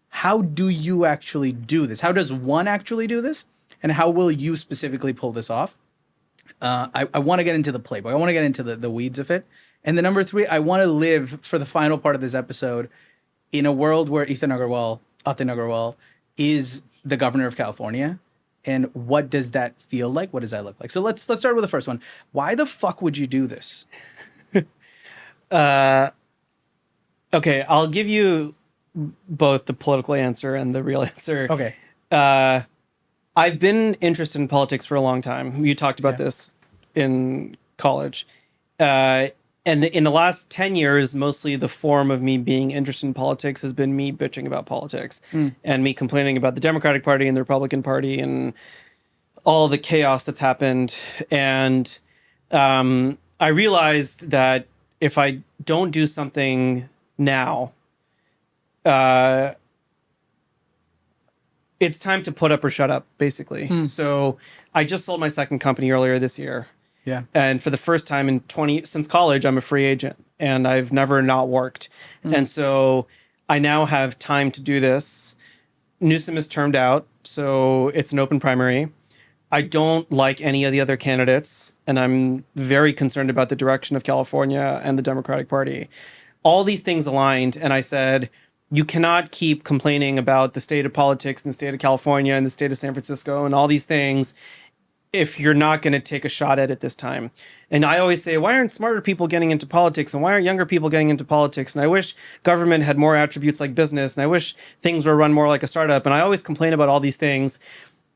[SPEAKER 1] How do you actually do this? How does one actually do this? and how will you specifically pull this off? I want to get into the playbook. I want to get into the weeds of it. And the number 3, I want to live for the final part of this episode in a world where Atin Agarwal is the governor of California. And what does that feel like? What does that look like? So let's start with the first one. Why the fuck would you do this?
[SPEAKER 2] Okay, I'll give you both the political answer and the real answer.
[SPEAKER 1] Okay.
[SPEAKER 2] I've been interested in politics for a long time. You talked about this in college. And in the last 10 years, mostly the form of me being interested in politics has been me bitching about politics and me complaining about the Democratic Party and the Republican Party and all the chaos that's happened. And I realized that if I don't do something now, it's time to put up or shut up, basically. So I just sold my second company earlier this year.
[SPEAKER 1] Yeah.
[SPEAKER 2] And for the first time since college, I'm a free agent and I've never not worked. And so I now have time to do this. Newsom is termed out, so it's an open primary. I don't like any of the other candidates, and I'm very concerned about the direction of California and the Democratic Party. All these things aligned, and I said, you cannot keep complaining about the state of politics in the state of California and the state of San Francisco and all these things if you're not going to take a shot at it this time. And I always say, why aren't smarter people getting into politics? And why aren't younger people getting into politics? And I wish government had more attributes like business. And I wish things were run more like a startup. And I always complain about all these things.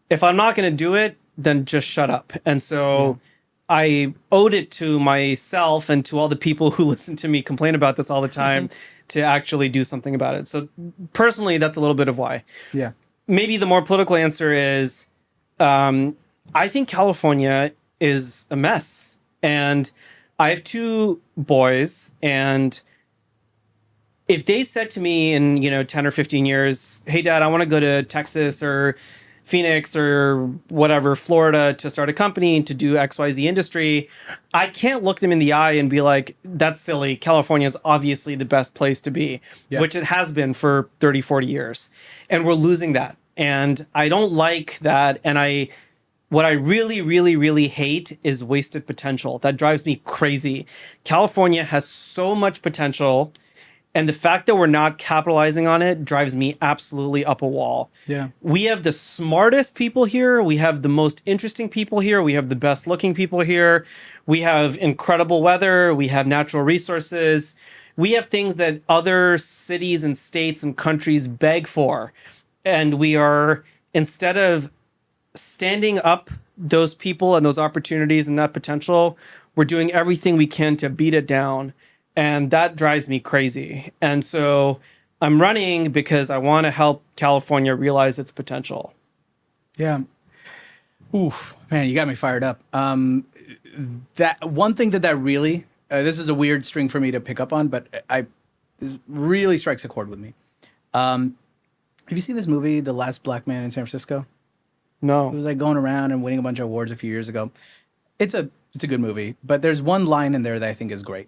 [SPEAKER 2] If I'm not going to do it, then just shut up. And so I owed it to myself and to all the people who listen to me complain about this all the time to actually do something about it. So personally, that's a little bit of why.
[SPEAKER 1] Yeah.
[SPEAKER 2] Maybe the more political answer is, I think California is a mess. And I have 2 boys, and if they said to me in, 10 or 15 years, hey, Dad, I want to go to Texas or Phoenix or whatever, Florida, to start a company to do XYZ industry, I can't look them in the eye and be like, that's silly. California is obviously the best place to be, which it has been for 30, 40 years. And we're losing that. And I don't like that. And what I really, really, really hate is wasted potential. That drives me crazy. California has so much potential, and the fact that we're not capitalizing on it drives me absolutely up a wall.
[SPEAKER 1] Yeah.
[SPEAKER 2] We have the smartest people here. We have the most interesting people here. We have the best looking people here. We have incredible weather. We have natural resources. We have things that other cities and states and countries beg for. And we are, instead of standing up those people and those opportunities and that potential, we're doing everything we can to beat it down. And that drives me crazy. And so I'm running because I want to help California realize its potential.
[SPEAKER 1] Yeah. Oof, man, you got me fired up. That one thing that really, this is a weird string for me to pick up on, but this really strikes a chord with me. Have you seen this movie, The Last Black Man in San Francisco?
[SPEAKER 2] No.
[SPEAKER 1] It was like going around and winning a bunch of awards a few years ago. It's a good movie, but there's one line in there that I think is great.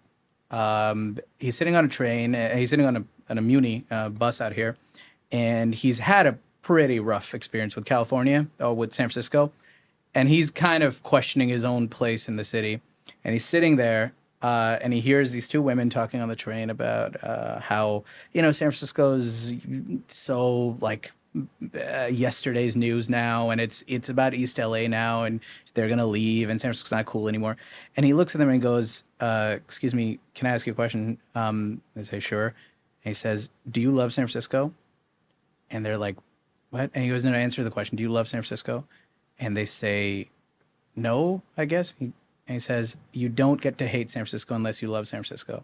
[SPEAKER 1] He's sitting on a train. He's sitting on a Muni bus out here, and he's had a pretty rough experience with California or with San Francisco, and he's kind of questioning his own place in the city. And he's sitting there, and he hears these 2 women talking on the train about how San Francisco's so like yesterday's news now, and it's about East LA now, and they're gonna leave, and San Francisco's not cool anymore. And he looks at them and goes, excuse me, can I ask you a question? They say, sure. And he says, do you love San Francisco? And they're like, what? And he goes, no, answer the question. Do you love San Francisco? And they say, no, I guess. And he says, you don't get to hate San Francisco unless you love San Francisco.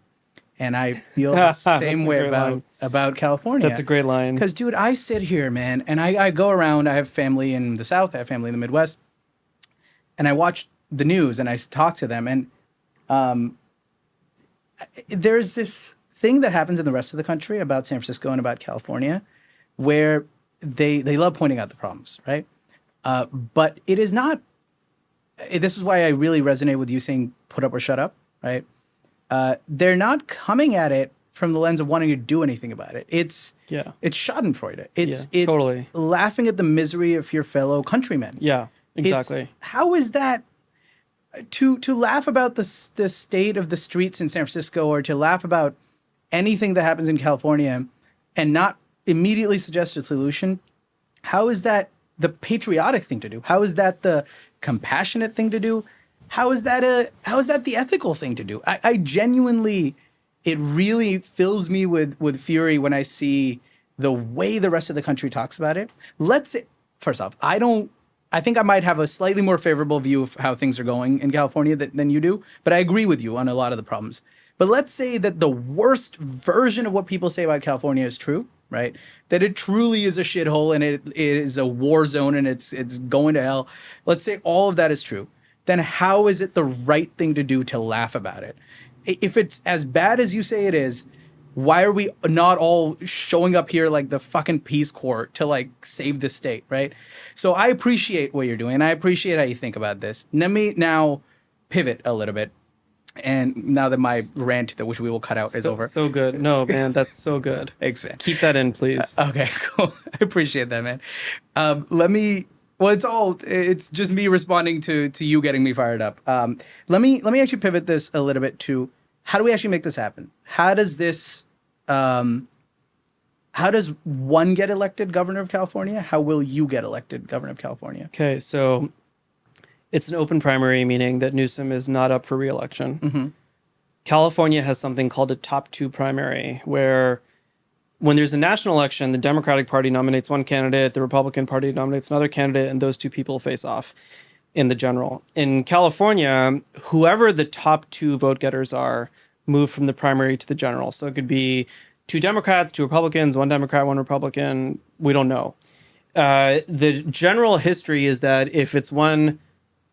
[SPEAKER 1] And I feel the same way about California.
[SPEAKER 2] That's a great line.
[SPEAKER 1] Because, dude, I sit here, man, and I go around. I have family in the South. I have family in the Midwest. And I watch the news, and I talk to them. And there's this thing that happens in the rest of the country about San Francisco and about California where they love pointing out the problems, right? But it is not... This is why I really resonate with you saying put up or shut up, right? They're not coming at it from the lens of wanting to do anything about it. It's Schadenfreude. It's
[SPEAKER 2] totally
[SPEAKER 1] laughing at the misery of your fellow countrymen.
[SPEAKER 2] Yeah, exactly.
[SPEAKER 1] How is that to laugh about the state of the streets in San Francisco, or to laugh about anything that happens in California and not immediately suggest a solution? How is that the patriotic thing to do? How is that the compassionate thing to do? How is that the ethical thing to do? I genuinely, it really fills me with fury when I see the way the rest of the country talks about it. Let's say, first off, I think I might have a slightly more favorable view of how things are going in California than you do, but I agree with you on a lot of the problems. But let's say that the worst version of what people say about California is true, right? That it truly is a shithole and it is a war zone and it's going to hell. Let's say all of that is true. Then how is it the right thing to do to laugh about it? If it's as bad as you say it is, why are we not all showing up here like the fucking Peace Corps to like save the state, right? So I appreciate what you're doing, and I appreciate how you think about this. Let me now pivot a little bit. And now that my rant, which we will cut out, is over.
[SPEAKER 2] So good. No, man, that's so good.
[SPEAKER 1] Thanks, man.
[SPEAKER 2] Keep that in, please.
[SPEAKER 1] Okay, cool. I appreciate that, man. It's just me responding to you getting me fired up. Let me actually pivot this a little bit to, how do we actually make this happen? How does one get elected governor of California? How will you get elected governor of California?
[SPEAKER 2] Okay, so it's an open primary, meaning that Newsom is not up for re-election.
[SPEAKER 1] Mm-hmm.
[SPEAKER 2] California has something called a top two primary, where when there's a national election, the Democratic Party nominates one candidate, the Republican Party nominates another candidate, and those two people face off in the general. In California, whoever the top two vote getters are move from the primary to the general. So it could be two Democrats, two Republicans, one Democrat, one Republican. We don't know. The general history is that if it's one,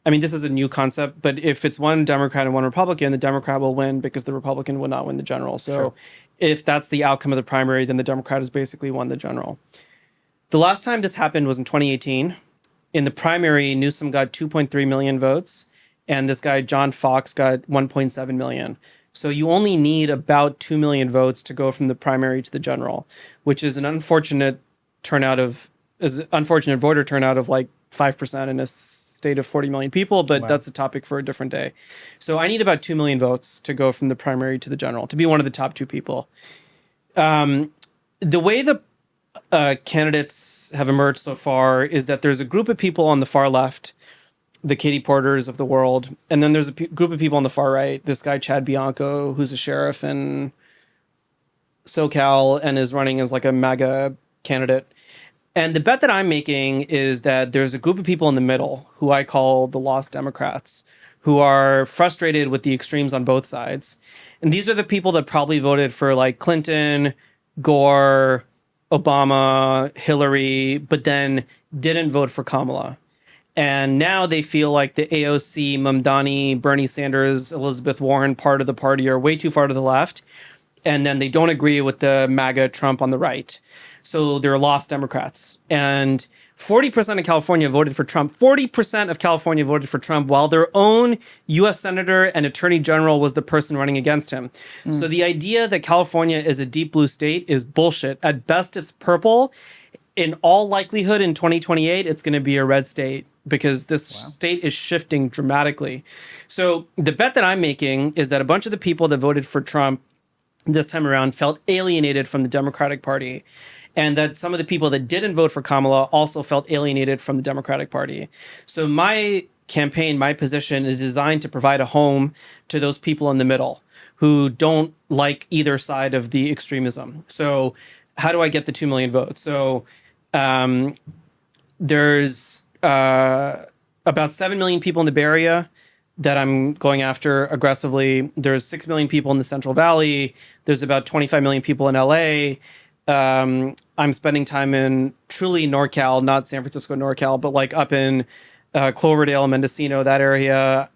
[SPEAKER 2] I mean, this is a new concept, but if it's one Democrat and one Republican, the Democrat will win because the Republican will not win the general. So sure. If that's the outcome of the primary, then the Democrat has basically won the general. The last time this happened was in 2018. In the primary, Newsom got 2.3 million votes, and this guy, John Fox, got 1.7 million. So you only need about 2 million votes to go from the primary to the general, which is an unfortunate voter turnout of like 5% in a state of 40 million people, but wow. That's a topic for a different day. So I need about 2 million votes to go from the primary to the general, to be one of the top two people. The way the candidates have emerged so far is that there's a group of people on the far left, the Katie Porters of the world, and then there's a group of people on the far right, this guy Chad Bianco, who's a sheriff in SoCal and is running as like a MAGA candidate. And the bet that I'm making is that there's a group of people in the middle who I call the Lost Democrats, who are frustrated with the extremes on both sides. And these are the people that probably voted for like Clinton, Gore, Obama, Hillary, but then didn't vote for Kamala. And now they feel like the AOC, Mamdani, Bernie Sanders, Elizabeth Warren part of the party are way too far to the left. And then they don't agree with the MAGA Trump on the right. So they're lost Democrats. And 40% of California voted for Trump. 40% of California voted for Trump, while their own U.S. Senator and Attorney General was the person running against him. So the idea that California is a deep blue state is bullshit. At best, it's purple. In all likelihood, in 2028, it's going to be a red state because this state is shifting dramatically. So the bet that I'm making is that a bunch of the people that voted for Trump this time around felt alienated from the Democratic Party, and that some of the people that didn't vote for Kamala also felt alienated from the Democratic Party. So my campaign, my position is designed to provide a home to those people in the middle who don't like either side of the extremism. So how do I get the 2 million votes? So there's about 7 million people in the Bay Area that I'm going after aggressively. There's 6 million people in the Central Valley. There's about 25 million people in LA. I'm spending time in truly NorCal, not San Francisco, NorCal, but like up in Cloverdale, Mendocino, that area,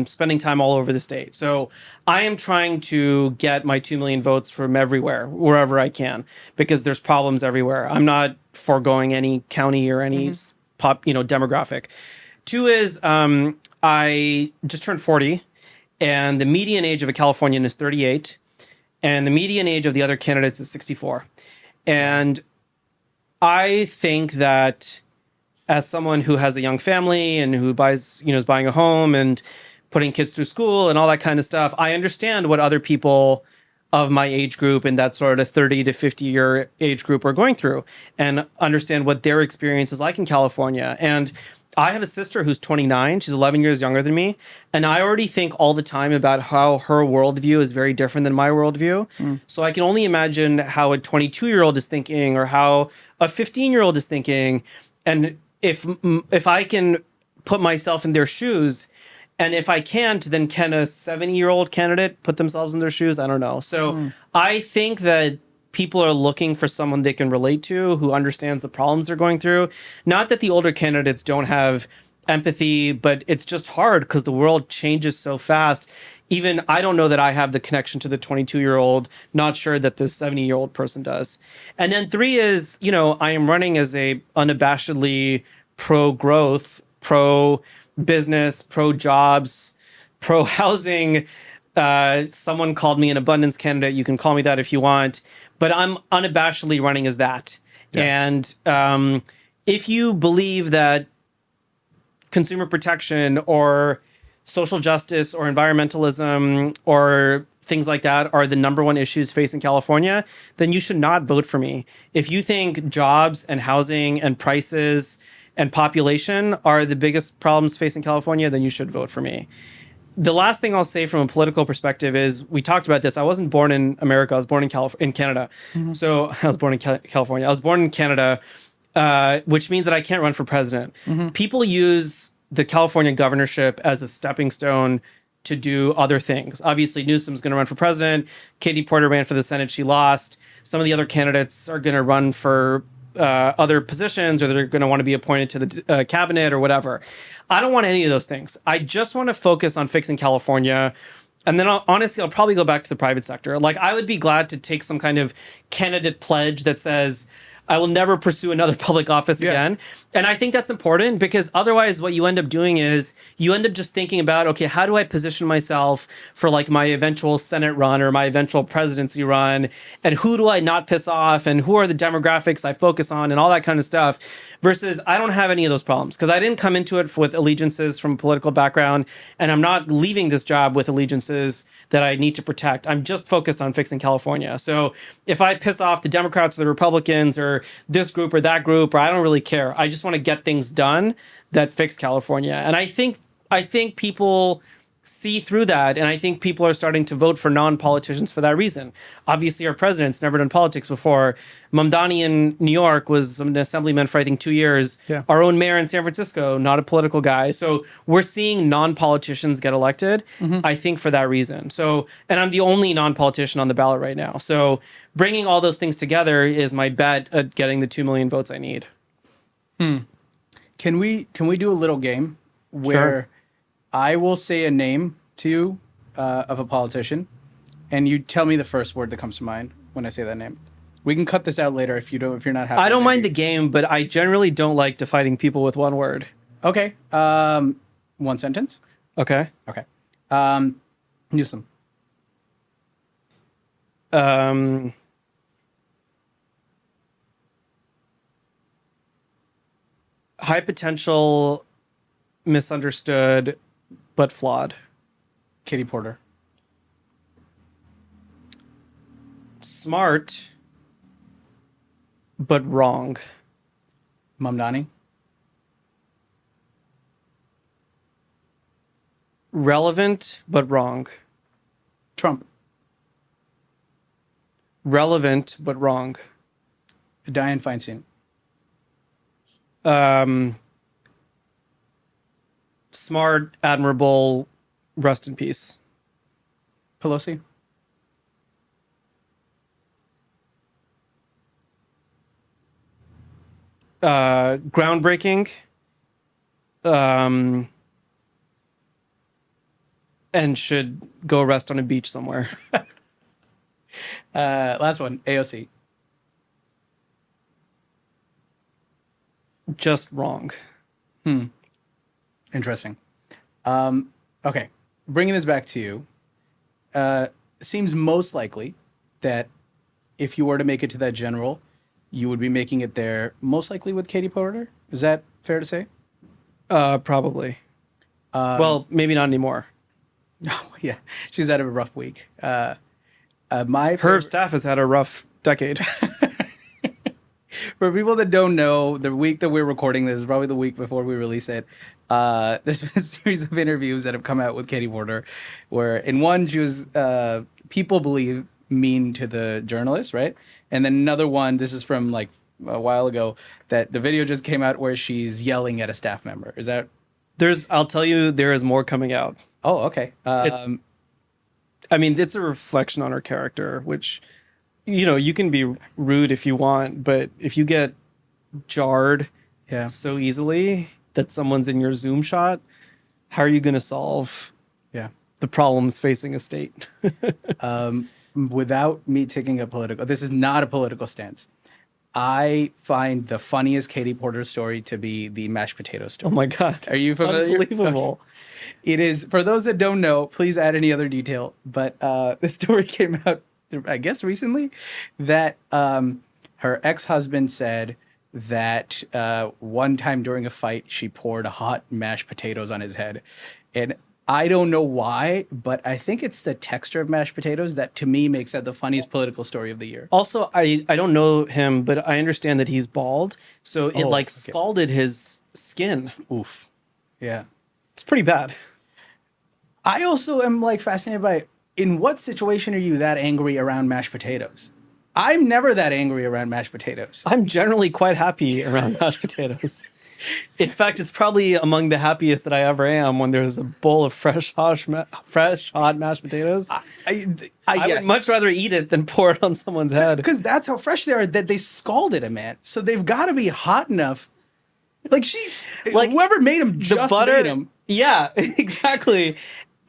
[SPEAKER 2] spending time all over the state. So I am trying to get my 2 million votes from everywhere, wherever I can, because there's problems everywhere. I'm not foregoing any county or any demographic. Two is I just turned 40, and the median age of a Californian is 38. and the median age of the other candidates is 64. And I think that as someone who has a young family and who is buying a home and putting kids through school and all that kind of stuff, I understand what other people of my age group and that sort of 30 to 50 year age group are going through, and understand what their experience is like in California. And I have a sister who's 29. She's 11 years younger than me. And I already think all the time about how her worldview is very different than my worldview. So I can only imagine how a 22-year-old is thinking, or how a 15-year-old is thinking. And if I can put myself in their shoes, and if I can't, then can a 70-year-old candidate put themselves in their shoes? I don't know. So I think that people are looking for someone they can relate to, who understands the problems they're going through. Not that the older candidates don't have empathy, but it's just hard because the world changes so fast. Even I don't know that I have the connection to the 22-year-old, not sure that the 70-year-old person does. And then 3 is, I am running as a unabashedly pro-growth, pro-business, pro-jobs, pro-housing. Someone called me an abundance candidate. You can call me that if you want. But I'm unabashedly running as that. Yeah. And if you believe that consumer protection or social justice or environmentalism or things like that are the number one issues facing California, then you should not vote for me. If you think jobs and housing and prices and population are the biggest problems facing California, then you should vote for me. The last thing I'll say from a political perspective is, we talked about this. I wasn't born in America. I was born in Canada. So I was born in California. I was born in Canada, which means that I can't run for president. People use the California governorship as a stepping stone to do other things. Obviously, Newsom's going to run for president. Katie Porter ran for the Senate. She lost. Some of the other candidates are going to run for other positions, or they're going to want to be appointed to the cabinet or whatever. I don't want any of those things. I just want to focus on fixing California. And then honestly, I'll probably go back to the private sector. Like, I would be glad to take some kind of candidate pledge that says, I will never pursue another public office again. And I think that's important, because otherwise what you end up doing is you end up just thinking about, okay, how do I position myself for like my eventual Senate run or my eventual presidency run? And who do I not piss off? And who are the demographics I focus on and all that kind of stuff? Versus I don't have any of those problems, because I didn't come into it with allegiances from a political background. And I'm not leaving this job with allegiances that I need to protect. I'm just focused on fixing California. So if I piss off the Democrats or the Republicans or this group or that group, or I don't really care. I just want to get things done that fix California. And I think people see through that, and I think people are starting to vote for non-politicians for that reason. Obviously, our president's never done politics before. Mamdani in New York was an assemblyman for, I think, 2 years. Yeah. Our own mayor in San Francisco, not a political guy. So we're seeing non-politicians get elected, I think, for that reason. So, and I'm the only non-politician on the ballot right now. So bringing all those things together is my bet at getting the 2 million votes I need.
[SPEAKER 1] Can we do a little game where I will say a name to you of a politician, and you tell me the first word that comes to mind when I say that name? We can cut this out later if you're not happy.
[SPEAKER 2] I don't mind the game, but I generally don't like defining people with one word.
[SPEAKER 1] Okay. One sentence.
[SPEAKER 2] Okay.
[SPEAKER 1] Okay. Newsom.
[SPEAKER 2] High potential, misunderstood, but flawed.
[SPEAKER 1] Katie Porter.
[SPEAKER 2] Smart, but wrong.
[SPEAKER 1] Mamdani.
[SPEAKER 2] Relevant, but wrong.
[SPEAKER 1] Trump.
[SPEAKER 2] Relevant, but wrong.
[SPEAKER 1] Dianne Feinstein.
[SPEAKER 2] Smart, admirable, rest in peace.
[SPEAKER 1] Pelosi.
[SPEAKER 2] Groundbreaking. And should go rest on a beach somewhere.
[SPEAKER 1] Last one. AOC.
[SPEAKER 2] Just wrong.
[SPEAKER 1] Interesting. Okay. Bringing this back to you. Seems most likely that if you were to make it to that general, you would be making it there most likely with Katie Porter. Is that fair to say?
[SPEAKER 2] Probably. Well, maybe not anymore.
[SPEAKER 1] Oh, yeah. She's had a rough week. My
[SPEAKER 2] Her
[SPEAKER 1] favorite-
[SPEAKER 2] staff has had a rough decade.
[SPEAKER 1] For people that don't know, the week that we're recording this is probably the week before we release it. There's been a series of interviews that have come out with Katie Porter, where in one she was, people believe, mean to the journalist, right? And then another one, this is from like a while ago, that the video just came out where she's yelling at a staff member. Is that?
[SPEAKER 2] I'll tell you, there is more coming out.
[SPEAKER 1] Oh, okay.
[SPEAKER 2] I mean, it's a reflection on her character, which, you can be rude if you want, but if you get jarred
[SPEAKER 1] Yeah.
[SPEAKER 2] so easily that someone's in your Zoom shot, how are you going to solve
[SPEAKER 1] Yeah.
[SPEAKER 2] the problems facing a state?
[SPEAKER 1] Without me taking a political, this is not a political stance. I find the funniest Katie Porter story to be the mashed potato
[SPEAKER 2] Oh
[SPEAKER 1] story.
[SPEAKER 2] my God.
[SPEAKER 1] Are you familiar?
[SPEAKER 2] Unbelievable.
[SPEAKER 1] Okay. It is, for those that don't know, please add any other detail. But the story came out, I guess, recently, that her ex-husband said that one time during a fight, she poured hot mashed potatoes on his head. And I don't know why, but I think it's the texture of mashed potatoes that, to me, makes that the funniest political story of the year.
[SPEAKER 2] Also, I don't know him, but I understand that he's bald. So it scalded his skin.
[SPEAKER 1] Oof. Yeah.
[SPEAKER 2] It's pretty bad.
[SPEAKER 1] I also am fascinated by, in what situation are you that angry around mashed potatoes? I'm never that angry around mashed potatoes.
[SPEAKER 2] I'm generally quite happy around mashed potatoes. In fact, it's probably among the happiest that I ever am when there's a bowl of fresh hot mashed potatoes.
[SPEAKER 1] I
[SPEAKER 2] I would much rather eat it than pour it on someone's head.
[SPEAKER 1] Because that's how fresh they are, that they scalded a man. So they've got to be hot enough. Whoever made them just made them.
[SPEAKER 2] Yeah, exactly.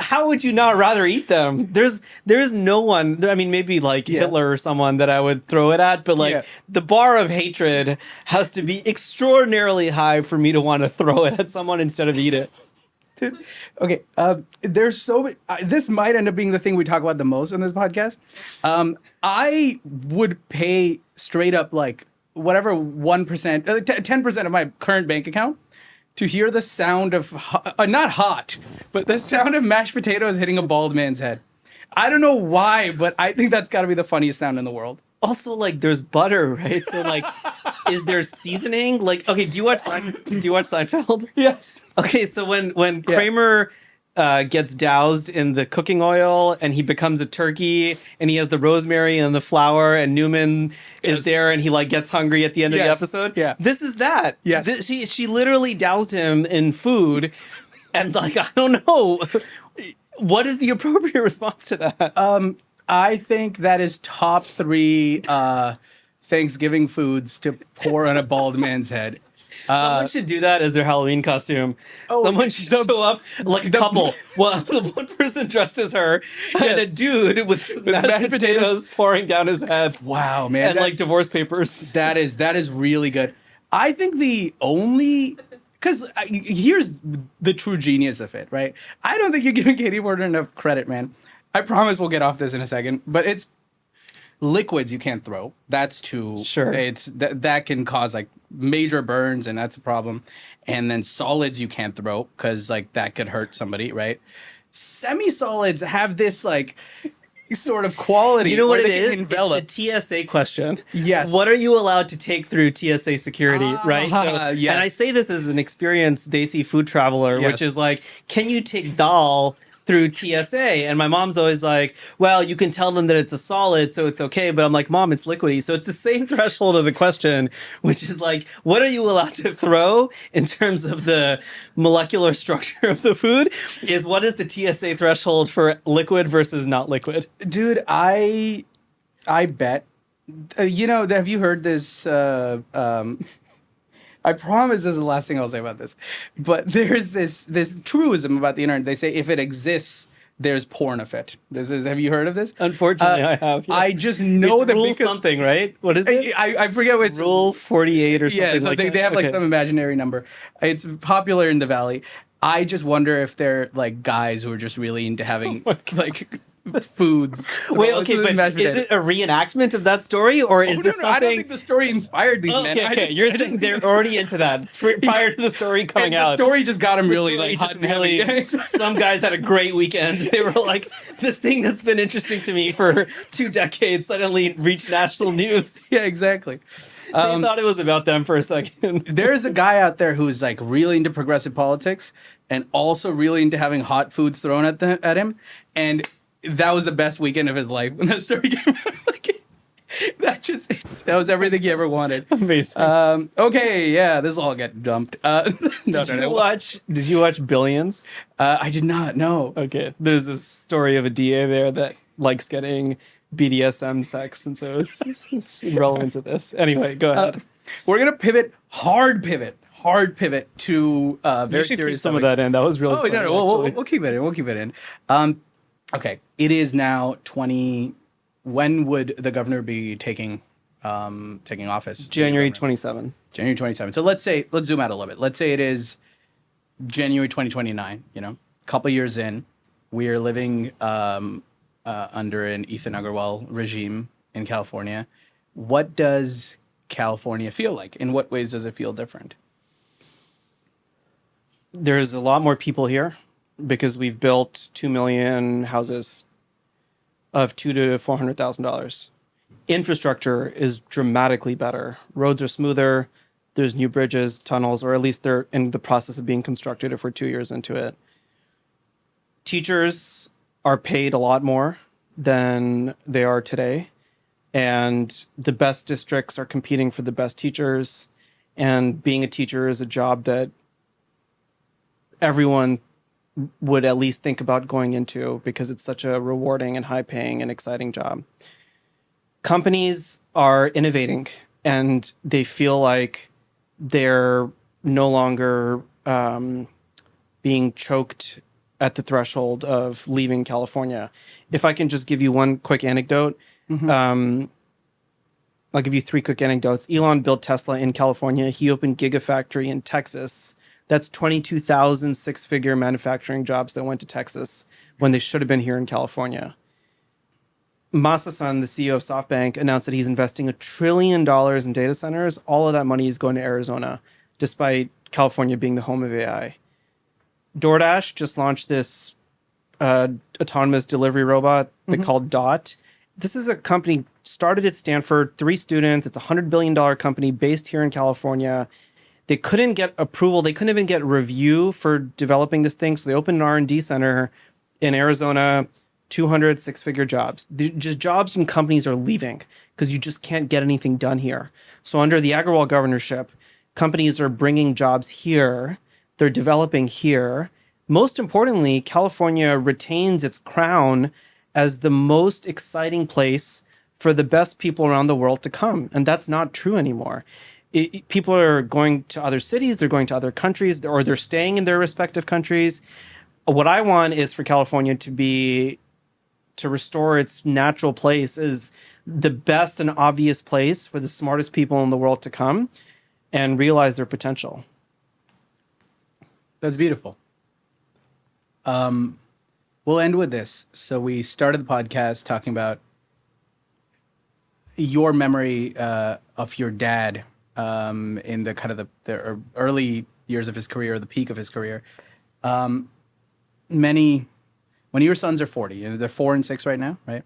[SPEAKER 2] How would you not rather eat them? There's no one. I mean, maybe Hitler or someone that I would throw it at, but the bar of hatred has to be extraordinarily high for me to want to throw it at someone instead of eat it.
[SPEAKER 1] Dude, okay. There's so many, this might end up being the thing we talk about the most on this podcast. I would pay straight up whatever 1%, 10% of my current bank account to hear the sound of, not hot, but the sound of mashed potatoes hitting a bald man's head. I don't know why, but I think that's got to be the funniest sound in the world.
[SPEAKER 2] Also, there's butter, right? So, is there seasoning? Okay, do you watch Seinfeld?
[SPEAKER 1] Yes.
[SPEAKER 2] Okay, so when Kramer gets doused in the cooking oil and he becomes a turkey and he has the rosemary and the flour and Newman is there and he gets hungry at the end of the episode.
[SPEAKER 1] Yeah.
[SPEAKER 2] This is that.
[SPEAKER 1] Yes.
[SPEAKER 2] She literally doused him in food and I don't know. What is the appropriate response to that?
[SPEAKER 1] I think that is top 3 Thanksgiving foods to pour on a bald man's head.
[SPEAKER 2] Someone should do that as their Halloween costume. Someone should show up a couple. Well, the one person dressed as her and a dude with just mashed potatoes pouring down his head.
[SPEAKER 1] Wow, man.
[SPEAKER 2] And divorce papers.
[SPEAKER 1] That is really good. I think the only... Because here's the true genius of it, right? I don't think you're giving Katie Porter enough credit, man. I promise we'll get off this in a second. But it's liquids you can't throw. That's too...
[SPEAKER 2] Sure.
[SPEAKER 1] It's that can cause major burns, and that's a problem. And then solids you can't throw because that could hurt somebody, right? Semi-solids have this sort of quality.
[SPEAKER 2] You know what it
[SPEAKER 1] where they can
[SPEAKER 2] is?
[SPEAKER 1] envelop.
[SPEAKER 2] It's the TSA question.
[SPEAKER 1] Yes.
[SPEAKER 2] What are you allowed to take through TSA security, right?
[SPEAKER 1] Yes.
[SPEAKER 2] And I say this as an experienced Desi food traveler,
[SPEAKER 1] Yes.
[SPEAKER 2] which is can you take dal through TSA? And my mom's always well, you can tell them that it's a solid, so it's okay. But I'm Mom, it's liquidy. So it's the same threshold of the question, which is what are you allowed to throw in terms of the molecular structure of the food? Is what is the TSA threshold for liquid versus not liquid?
[SPEAKER 1] Dude, I bet. Have you heard this? I promise this is the last thing I'll say about this. But there's this truism about the internet. They say if it exists, there's porn of it. Have you heard of this?
[SPEAKER 2] Unfortunately, I have. Yes.
[SPEAKER 1] I just know
[SPEAKER 2] it's
[SPEAKER 1] that
[SPEAKER 2] rule
[SPEAKER 1] because
[SPEAKER 2] something, right? What is it?
[SPEAKER 1] I forget what it's
[SPEAKER 2] Rule 48 or something.
[SPEAKER 1] Yeah, so they have
[SPEAKER 2] that?
[SPEAKER 1] some imaginary number. It's popular in the Valley. I just wonder if they're guys who are just really into having foods.
[SPEAKER 2] Wait, okay, but is it a reenactment of that story, or is this
[SPEAKER 1] no,
[SPEAKER 2] something?
[SPEAKER 1] I don't think the story inspired these men.
[SPEAKER 2] Okay, you're saying they're already into that prior to the story coming out.
[SPEAKER 1] The story just got him really
[SPEAKER 2] Story
[SPEAKER 1] like
[SPEAKER 2] just
[SPEAKER 1] hot and heavy.
[SPEAKER 2] really. Some guys had a great weekend. They were like, this thing that's been interesting to me for 2 decades suddenly reached national news.
[SPEAKER 1] Yeah, exactly.
[SPEAKER 2] They thought it was about them for a second.
[SPEAKER 1] There's a guy out there who's like really into progressive politics and also really into having hot foods thrown at him, and that was the best weekend of his life when that story came out. Like, that was everything he ever wanted.
[SPEAKER 2] Amazing.
[SPEAKER 1] Okay, yeah, this will all get dumped.
[SPEAKER 2] Did you watch Billions?
[SPEAKER 1] I did not. No.
[SPEAKER 2] Okay, there's this story of a DA there that likes getting BDSM sex, and so it's relevant to this. Anyway, go ahead.
[SPEAKER 1] We're gonna hard pivot to very
[SPEAKER 2] You should
[SPEAKER 1] serious.
[SPEAKER 2] keep some of that in. That was really.
[SPEAKER 1] Oh
[SPEAKER 2] funny,
[SPEAKER 1] no,
[SPEAKER 2] actually.
[SPEAKER 1] we'll keep it in. We'll keep it in. Okay, it is now 20. When would the governor be taking office?
[SPEAKER 2] January 27.
[SPEAKER 1] January 27. So let's zoom out a little bit. Let's say it is January 2029. You know, a couple years in, we are living under an Ethan Agarwal regime in California. What does California feel like? In what ways does it feel different?
[SPEAKER 2] There's a lot more people here because we've built 2 million houses of $200,000 to $400,000. Infrastructure is dramatically better. Roads are smoother. There's new bridges, tunnels, or at least they're in the process of being constructed if we're 2 years into it. Teachers are paid a lot more than they are today. And the best districts are competing for the best teachers. And being a teacher is a job that everyone would at least think about going into because it's such a rewarding and high paying and exciting job. Companies are innovating and they feel like they're no longer being choked at the threshold of leaving California. If I can just give you one quick anecdote, I'll give you 3 quick anecdotes. Elon built Tesla in California. He opened Gigafactory in Texas. That's 22,000 6-figure manufacturing jobs that went to Texas when they should have been here in California. Masa-san, the CEO of SoftBank, announced that he's investing $1 trillion in data centers. All of that money is going to Arizona, despite California being the home of AI. DoorDash just launched this autonomous delivery robot they called Dot. This is a company started at Stanford, 3 students. It's a $100 billion company based here in California. They couldn't get approval. They couldn't even get review for developing this thing. So they opened an R&D center in Arizona, 200 6-figure jobs. Just jobs and companies are leaving because you just can't get anything done here. So under the Agarwal governorship, companies are bringing jobs here. They're developing here. Most importantly, California retains its crown as the most exciting place for the best people around the world to come. And that's not true anymore. People are going to other cities, they're going to other countries, or they're staying in their respective countries. What I want is for California to restore its natural place as the best and obvious place for the smartest people in the world to come and realize their potential.
[SPEAKER 1] That's beautiful. We'll end with this. So we started the podcast talking about your memory of your dad in the kind of the early years of his career, the peak of his career. When your sons are 40, they're 4 and 6 right now, right?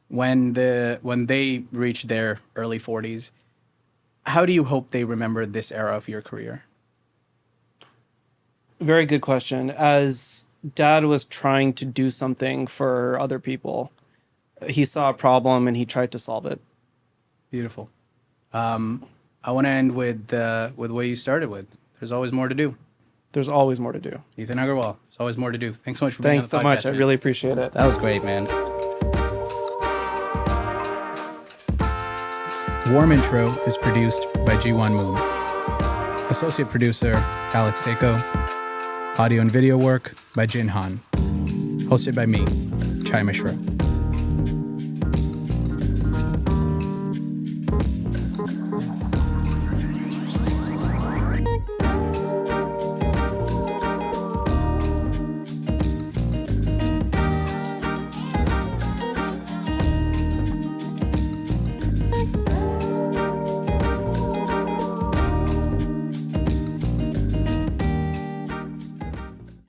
[SPEAKER 1] When they reach their early 40s, how do you hope they remember this era of your career?
[SPEAKER 2] Very good question. As Dad was trying to do something for other people, he saw a problem and he tried to solve it.
[SPEAKER 1] Beautiful. I want to end with what you started with. There's always more to do.
[SPEAKER 2] There's always more to do.
[SPEAKER 1] Ethan Agarwal, there's always more to do. Thanks so much for being on the podcast.
[SPEAKER 2] Thanks so much.
[SPEAKER 1] Man.
[SPEAKER 2] I really appreciate it.
[SPEAKER 1] That was great, man. Warm Intro is produced by Jiwon Moon. Associate producer, Alex Seiko. Audio and video work by Jin Han. Hosted by me, Chai Mishra.